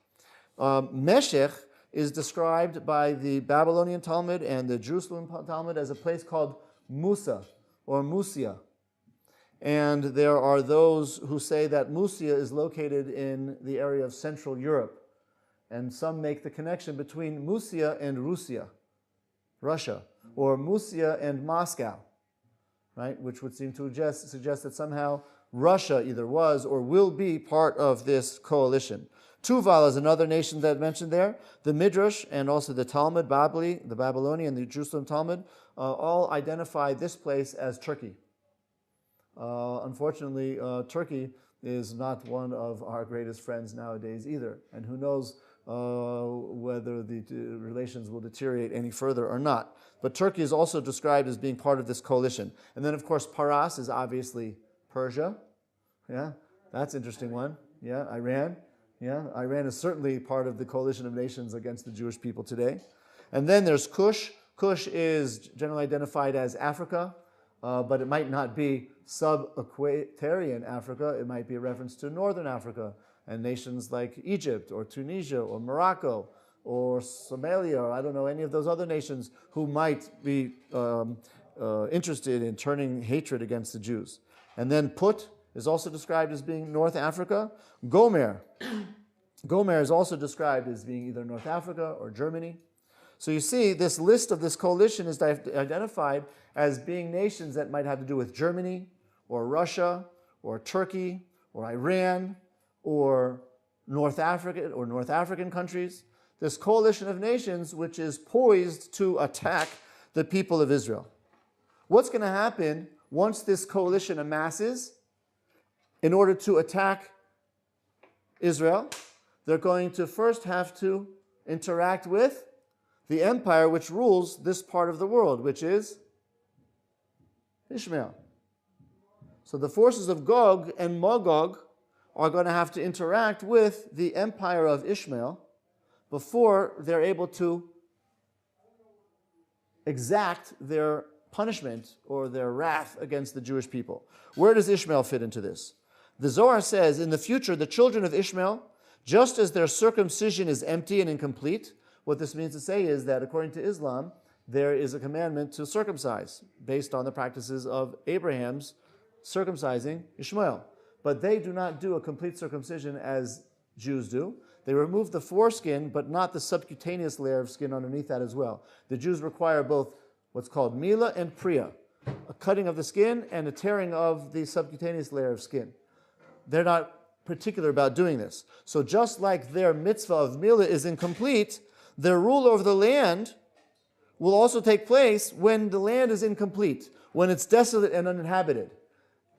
Meshech is described by the Babylonian Talmud and the Jerusalem Talmud as a place called Musa or Musia. And there are those who say that Musia is located in the area of Central Europe. And some make the connection between Musia and Russia, or Musia and Moscow, right? Which would seem to suggest that somehow Russia either was or will be part of this coalition. Tuval is another nation that mentioned there. The Midrash and also the Talmud, Babli, the Babylonian, the Jerusalem Talmud, all identify this place as Turkey. Unfortunately, Turkey is not one of our greatest friends nowadays either. And who knows whether the relations will deteriorate any further or not. But Turkey is also described as being part of this coalition. And then, of course, Paras is obviously Persia. Yeah, that's an interesting one. Yeah, Iran. Yeah, Iran is certainly part of the coalition of nations against the Jewish people today. And then there's Cush. Cush is generally identified as Africa, but it might not be sub-Equatorian Africa. It might be a reference to Northern Africa and nations like Egypt or Tunisia or Morocco or Somalia, or I don't know, any of those other nations who might be interested in turning hatred against the Jews. And then Put is also described as being North Africa. Gomer is also described as being either North Africa or Germany. So you see, this list of this coalition is identified as being nations that might have to do with Germany or Russia or Turkey or Iran or North Africa or North African countries. This coalition of nations which is poised to attack the people of Israel. What's going to happen once this coalition amasses in order to attack Israel? They're going to first have to interact with the empire which rules this part of the world, which is Ishmael. So the forces of Gog and Magog are going to have to interact with the empire of Ishmael before they're able to exact their punishment or their wrath against the Jewish people. Where does Ishmael fit into this? The Zohar says, in the future, the children of Ishmael, just as their circumcision is empty and incomplete, what this means to say is that according to Islam, there is a commandment to circumcise based on the practices of Abraham's circumcising Ishmael. But they do not do a complete circumcision as Jews do. They remove the foreskin, but not the subcutaneous layer of skin underneath that as well. The Jews require both what's called mila and priya, a cutting of the skin and a tearing of the subcutaneous layer of skin. They're not particular about doing this. So just like their mitzvah of mila is incomplete, their rule over the land will also take place when the land is incomplete, when it's desolate and uninhabited.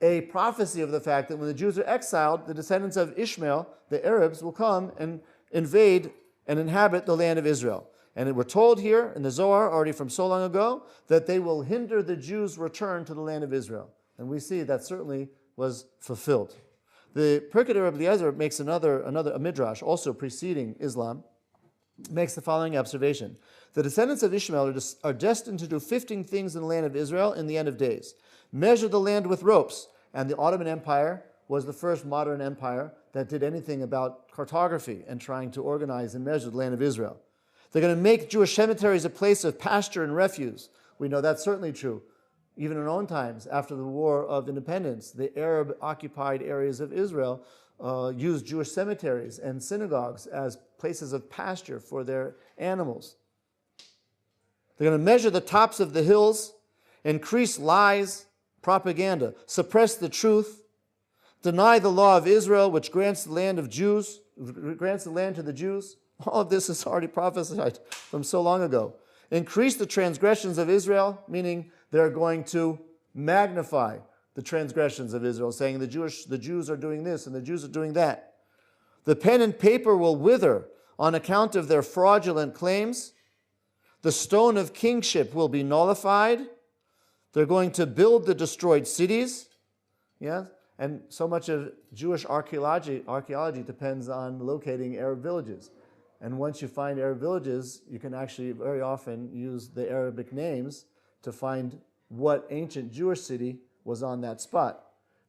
A prophecy of the fact that when the Jews are exiled, the descendants of Ishmael, the Arabs, will come and invade and inhabit the land of Israel. And we're told here in the Zohar, already from so long ago, that they will hinder the Jews' return to the land of Israel. And we see that certainly was fulfilled. The Prt2 Rabbi Eliezer makes a midrash, also preceding Islam, makes the following observation. The descendants of Ishmael are destined to do 15 things in the land of Israel in the end of days. Measure the land with ropes. And the Ottoman Empire was the first modern empire that did anything about cartography and trying to organize and measure the land of Israel. They're going to make Jewish cemeteries a place of pasture and refuse. We know that's certainly true. Even in our own times, after the War of Independence, the Arab-occupied areas of Israel used Jewish cemeteries and synagogues as places of pasture for their animals. They're going to measure the tops of the hills, increase lies, propaganda, suppress the truth, deny the law of Israel, which grants the land of Jews, grants the land to the Jews. All of this is already prophesied from so long ago. Increase the transgressions of Israel, meaning they're going to magnify the transgressions of Israel, saying the Jews are doing this and the Jews are doing that. The pen and paper will wither on account of their fraudulent claims. The stone of kingship will be nullified. They're going to build the destroyed cities. Yeah? And so much of Jewish archaeology depends on locating Arab villages. And once you find Arab villages, you can actually very often use the Arabic names to find what ancient Jewish city was on that spot.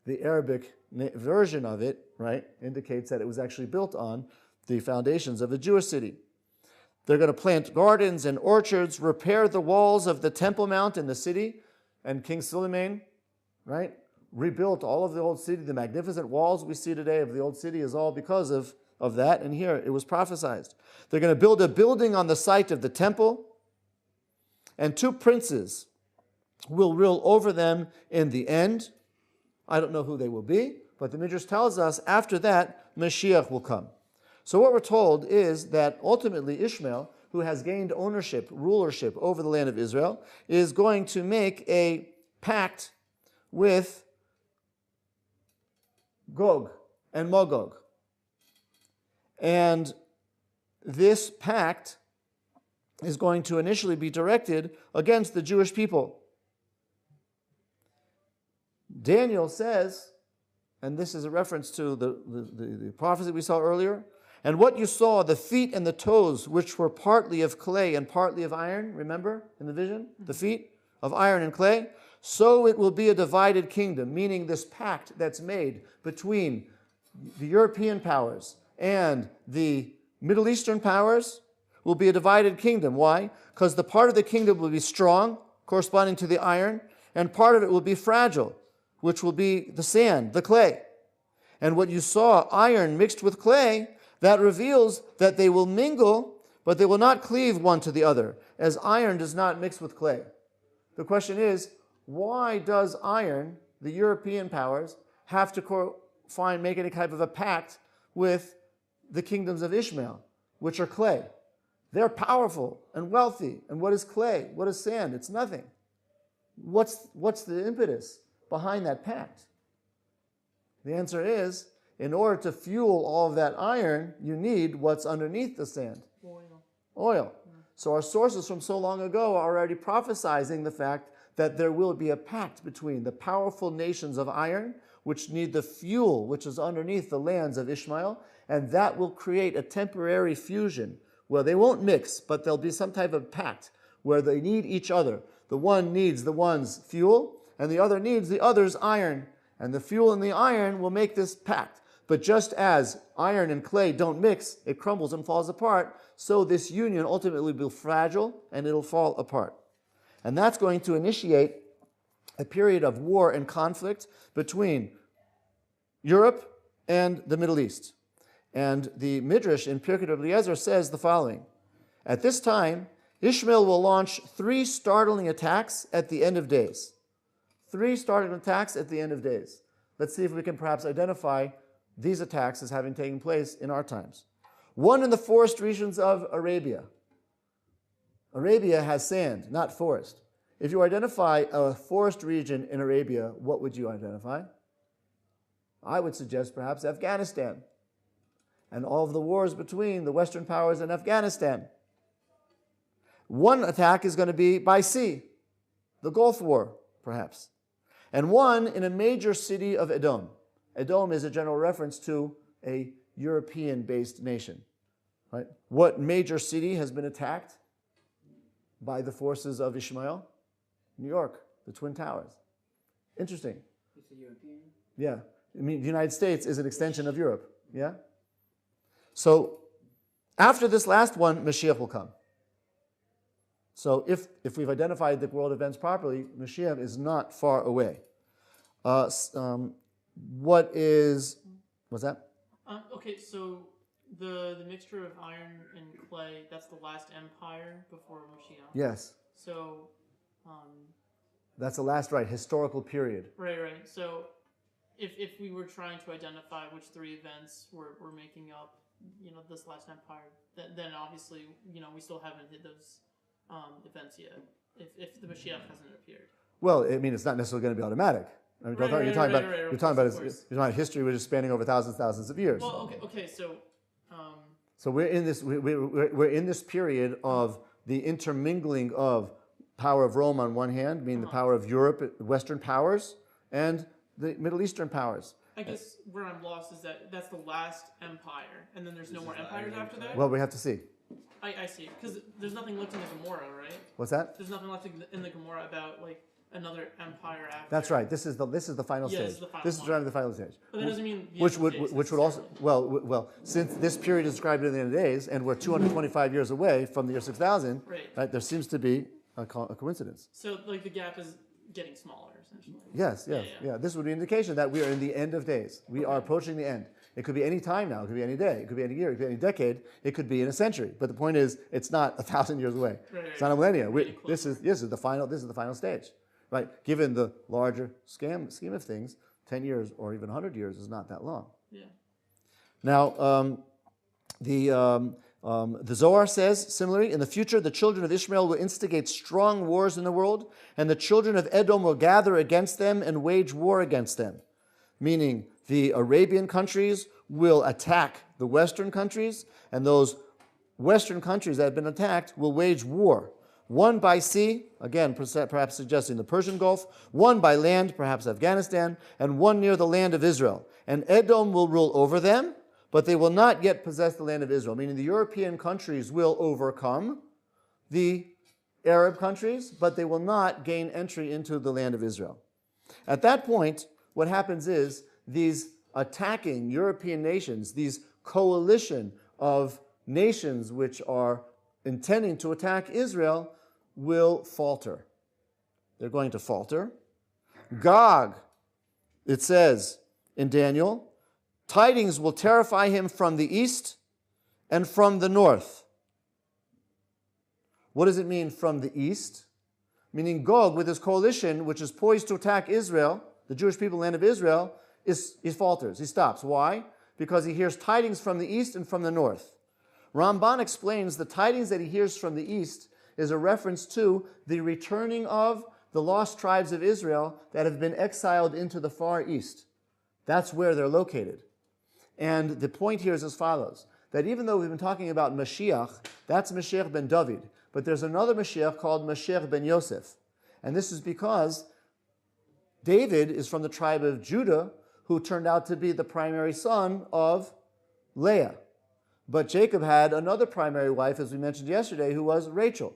The Arabic version of it, right, indicates that it was actually built on the foundations of a Jewish city. They're going to plant gardens and orchards, repair the walls of the Temple Mount in the city. And King Suleiman, right, rebuilt all of the old city. The magnificent walls we see today of the old city is all because of that. And here it was prophesied. They're going to build a building on the site of the temple. And 2 princes will rule over them in the end. I don't know who they will be, but the Midrash tells us after that, Mashiach will come. So what we're told is that ultimately Ishmael, who has gained ownership, rulership over the land of Israel, is going to make a pact with Gog and Magog. And this pact is going to initially be directed against the Jewish people. Daniel says, and this is a reference to the prophecy we saw earlier, and what you saw, the feet and the toes, which were partly of clay and partly of iron, remember in the vision? The feet of iron and clay. So it will be a divided kingdom, meaning this pact that's made between the European powers and the Middle Eastern powers will be a divided kingdom. Why? Because the part of the kingdom will be strong, corresponding to the iron, and part of it will be fragile, which will be the sand, the clay. And what you saw, iron mixed with clay, that reveals that they will mingle, but they will not cleave one to the other, as iron does not mix with clay. The question is, why does iron, the European powers, have to make any type of a pact with the kingdoms of Ishmael, which are clay? They're powerful and wealthy. And what is clay? What is sand? It's nothing. What's the impetus behind that pact? The answer is, in order to fuel all of that iron, you need what's underneath the sand. Oil. So our sources from so long ago are already prophesizing the fact that there will be a pact between the powerful nations of iron, which need the fuel which is underneath the lands of Ishmael, and that will create a temporary fusion where they won't mix, but there'll be some type of pact where they need each other. The one needs the one's fuel, and the other needs the other's iron. And the fuel and the iron will make this pact. But just as iron and clay don't mix, it crumbles and falls apart, so this union ultimately will be fragile and it'll fall apart. And that's going to initiate a period of war and conflict between Europe and the Middle East. And the Midrash in Prt2 says the following: at this time, Ishmael will launch 3 startling attacks at the end of days. 3 startling attacks at the end of days. Let's see if we can perhaps identify these attacks as having taken place in our times. 1 in the forest regions of Arabia. Arabia has sand, not forest. If you identify a forest region in Arabia, what would you identify? I would suggest perhaps Afghanistan and all of the wars between the Western powers and Afghanistan. 1 attack is going to be by sea, the Gulf War, perhaps. And 1 in a major city of Edom. Edom is a general reference to a European-based nation. Right? What major city has been attacked by the forces of Ishmael? New York, the Twin Towers. Interesting. It's a European? Yeah. I mean, the United States is an extension of Europe. Yeah? So, after this last one, Mashiach will come. So if we've identified the world events properly, Mashiach is not far away. What's that? Okay, so the mixture of iron and clay, that's the last empire before Mashiach. Yes. So, that's the last, historical period. Right. So, if we were trying to identify which 3 events were making up, this last empire, then obviously, we still haven't hit those events yet. If the Mashiach hasn't appeared. Well, I mean, it's not necessarily going to be automatic. I mean, you're talking about history, which is spanning over thousands of years. Well, okay. So, so we're in this period of the intermingling of power of Rome on one hand, meaning the power of Europe, Western powers, and the Middle Eastern powers. I guess where I'm lost is that that's the last empire, and then there's no more empires after that? Well, we have to see. I see. Because there's nothing left in the Gemara, right? What's that? There's nothing left in the Gemara about, like, another empire after. That's right. This is the final Yeah, stage. this is the final This is one. the final stage. But that doesn't mean the Which end of days would also necessarily. well since this period is described in the end of days, and we're 225 years away from the year 6000, Right. there seems to be a coincidence. So, like, the gap is getting smaller, essentially. Yes, Yeah. This would be an indication that we are in the end of days. We are approaching the end. It could be any time now. It could be any day. It could be any year. It could be any decade. It could be in a century. But the point is, it's not 1,000 years away. Right. It's not a millennia. Getting This is the final stage, right? Given the larger scheme of things, 10 years or even 100 years is not that long. Yeah. Now, the Zohar says, similarly, in the future, the children of Ishmael will instigate strong wars in the world, and the children of Edom will gather against them and wage war against them. Meaning, the Arabian countries will attack the Western countries, and those Western countries that have been attacked will wage war. One by sea, again, perhaps suggesting the Persian Gulf, one by land, perhaps Afghanistan, and one near the land of Israel. And Edom will rule over them, but they will not yet possess the land of Israel, meaning the European countries will overcome the Arab countries, but they will not gain entry into the land of Israel. At that point, what happens is these attacking European nations, these coalition of nations which are intending to attack Israel, will falter. They're going to falter. Gog, it says in Daniel, tidings will terrify him from the east and from the north. What does it mean from the east? Meaning Gog, with his coalition, which is poised to attack Israel, the Jewish people, land of Israel, he falters. He stops. Why? Because he hears tidings from the east and from the north. Ramban explains the tidings that he hears from the east is a reference to the returning of the lost tribes of Israel that have been exiled into the far east. That's where they're located. And the point here is as follows, that even though we've been talking about Mashiach, that's Mashiach ben David, but there's another Mashiach called Mashiach ben Yosef. And this is because David is from the tribe of Judah, who turned out to be the primary son of Leah. But Jacob had another primary wife, as we mentioned yesterday, who was Rachel.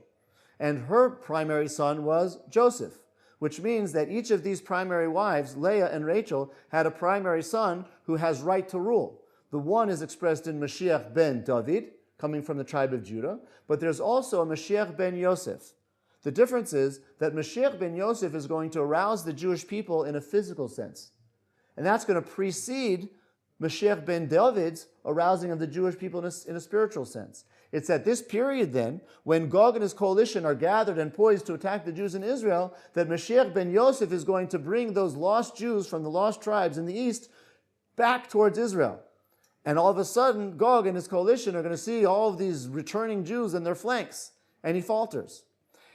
And her primary son was Joseph, which means that each of these primary wives, Leah and Rachel, had a primary son who has right to rule. The one is expressed in Mashiach ben David, coming from the tribe of Judah, but there's also a Mashiach ben Yosef. The difference is that Mashiach ben Yosef is going to arouse the Jewish people in a physical sense. And that's going to precede Mashiach ben David's arousing of the Jewish people in a spiritual sense. It's at this period then, when Gog and his coalition are gathered and poised to attack the Jews in Israel, that Mashiach ben Yosef is going to bring those lost Jews from the lost tribes in the east back towards Israel. And all of a sudden, Gog and his coalition are going to see all of these returning Jews in their flanks, and he falters.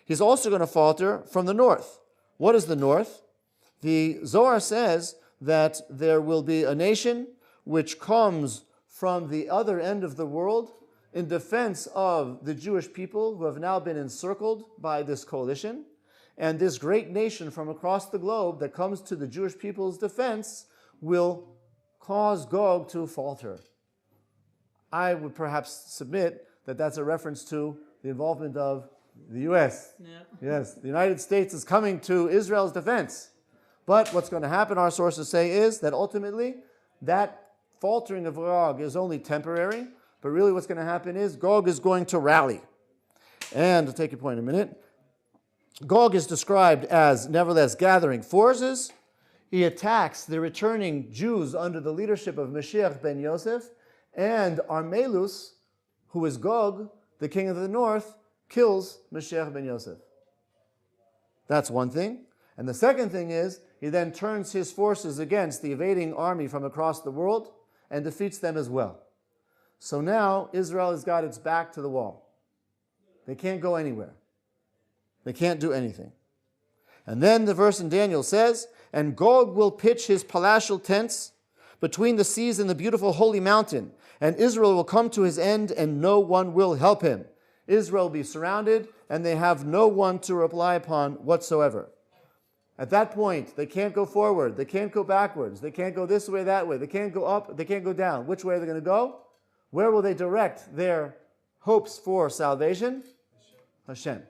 He's also going to falter from the north. What is the north? The Zohar says that there will be a nation which comes from the other end of the world in defense of the Jewish people who have now been encircled by this coalition. And this great nation from across the globe that comes to the Jewish people's defense will cause Gog to falter. I would perhaps submit that that's a reference to the involvement of the U.S. Yeah. Yes, the United States is coming to Israel's defense. But what's going to happen, our sources say, is that ultimately that faltering of Gog is only temporary, but really what's going to happen is Gog is going to rally. And to take your point in a minute, Gog is described as nevertheless gathering forces. He attacks the returning Jews under the leadership of Mashiach ben Yosef, and Armelus, who is Gog, the king of the north, kills Mashiach ben Yosef. That's one thing. And the second thing is, he then turns his forces against the invading army from across the world and defeats them as well. So now Israel has got its back to the wall. They can't go anywhere. They can't do anything. And then the verse in Daniel says, and Gog will pitch his palatial tents between the seas and the beautiful holy mountain, and Israel will come to his end, and no one will help him. Israel will be surrounded, and they have no one to rely upon whatsoever. At that point, they can't go forward, they can't go backwards, they can't go this way, that way, they can't go up, they can't go down. Which way are they going to go? Where will they direct their hopes for salvation? Hashem.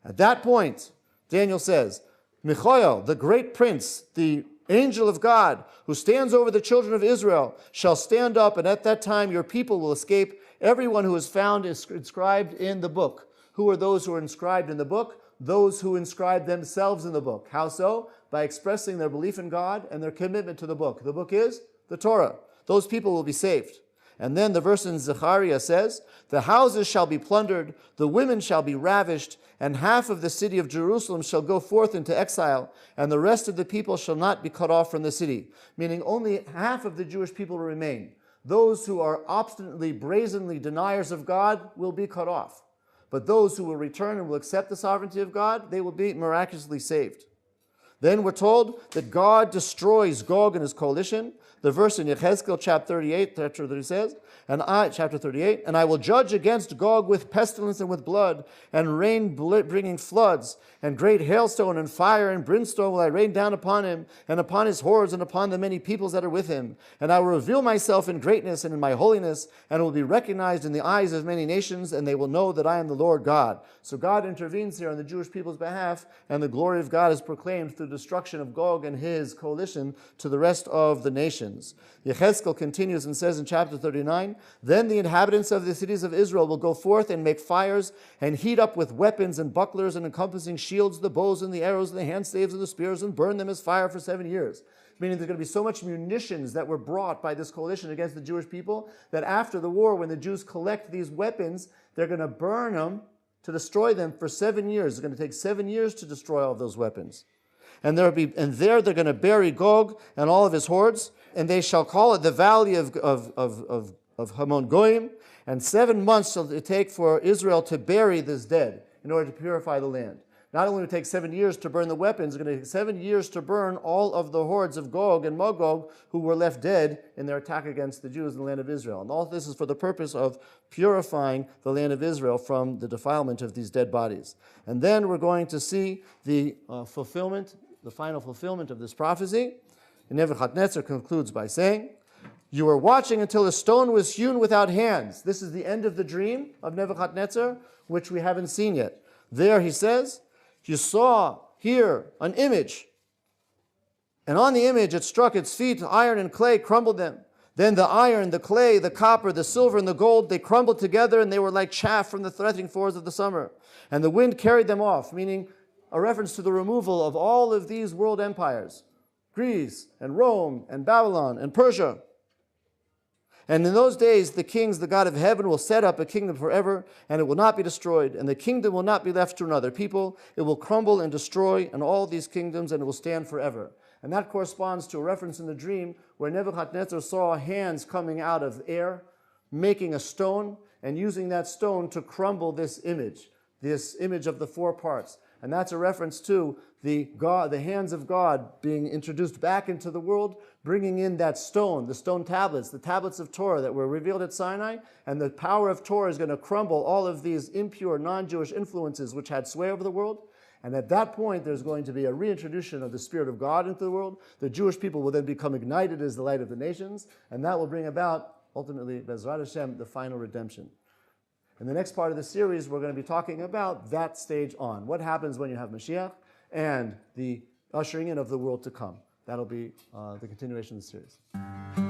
At that point, Daniel says, Michael, the great prince, the angel of God, who stands over the children of Israel, shall stand up, and at that time your people will escape. Everyone who is found is inscribed in the book. Who are those who are inscribed in the book? Those who inscribe themselves in the book. How so? By expressing their belief in God and their commitment to the book. The book is the Torah. Those people will be saved. And then the verse in Zechariah says, the houses shall be plundered, the women shall be ravished, and half of the city of Jerusalem shall go forth into exile, and the rest of the people shall not be cut off from the city. Meaning only half of the Jewish people will remain. Those who are obstinately, brazenly deniers of God will be cut off. But those who will return and will accept the sovereignty of God, they will be miraculously saved. Then we're told that God destroys Gog and his coalition. The verse in Yechezkel chapter 38 says, chapter 38, and I will judge against Gog with pestilence and with blood, and rain bringing floods, and great hailstone and fire and brimstone will I rain down upon him, and upon his hordes, and upon the many peoples that are with him. And I will reveal myself in greatness and in my holiness, and will be recognized in the eyes of many nations, and they will know that I am the Lord God. So God intervenes here on the Jewish people's behalf, and the glory of God is proclaimed through the destruction of Gog and his coalition to the rest of the nations. Yechezkel continues and says in chapter 39, then the inhabitants of the cities of Israel will go forth and make fires and heat up with weapons and bucklers and encompassing shields, the bows and the arrows and the handstaves and the spears, and burn them as fire for 7 years. Meaning there's going to be so much munitions that were brought by this coalition against the Jewish people that after the war, when the Jews collect these weapons, they're going to burn them to destroy them for 7 years. It's going to take 7 years to destroy all of those weapons. And there they're going to bury Gog and all of his hordes, and they shall call it the valley of Hamon Goyim, and 7 months shall it take for Israel to bury this dead in order to purify the land. Not only will it take 7 years to burn the weapons, it's going to take 7 years to burn all of the hordes of Gog and Magog who were left dead in their attack against the Jews in the land of Israel. And all this is for the purpose of purifying the land of Israel from the defilement of these dead bodies. And then we're going to see the fulfillment, the final fulfillment of this prophecy. And Nebuchadnezzar concludes by saying, you were watching until a stone was hewn without hands. This is the end of the dream of Nebuchadnezzar, which we haven't seen yet. There he says, you saw here an image, and on the image it struck its feet, iron and clay crumbled them. Then the iron, the clay, the copper, the silver, and the gold, they crumbled together, and they were like chaff from the threshing floors of the summer. And the wind carried them off, meaning a reference to the removal of all of these world empires, Greece and Rome and Babylon and Persia. And in those days, the kings, the God of heaven, will set up a kingdom forever, and it will not be destroyed. And the kingdom will not be left to another people. It will crumble and destroy, and all these kingdoms, and it will stand forever. And that corresponds to a reference in the dream where Nebuchadnezzar saw hands coming out of air, making a stone, and using that stone to crumble this image of the 4 parts. And that's a reference to the hands of God being introduced back into the world, bringing in that stone, the stone tablets, the tablets of Torah that were revealed at Sinai, and the power of Torah is going to crumble all of these impure, non-Jewish influences which had sway over the world. And at that point, there's going to be a reintroduction of the Spirit of God into the world. The Jewish people will then become ignited as the light of the nations, and that will bring about, ultimately, Bezrat Hashem, the final redemption. In the next part of the series, we're going to be talking about that stage on. What happens when you have Mashiach and the ushering in of the world to come. That'll be the continuation of the series.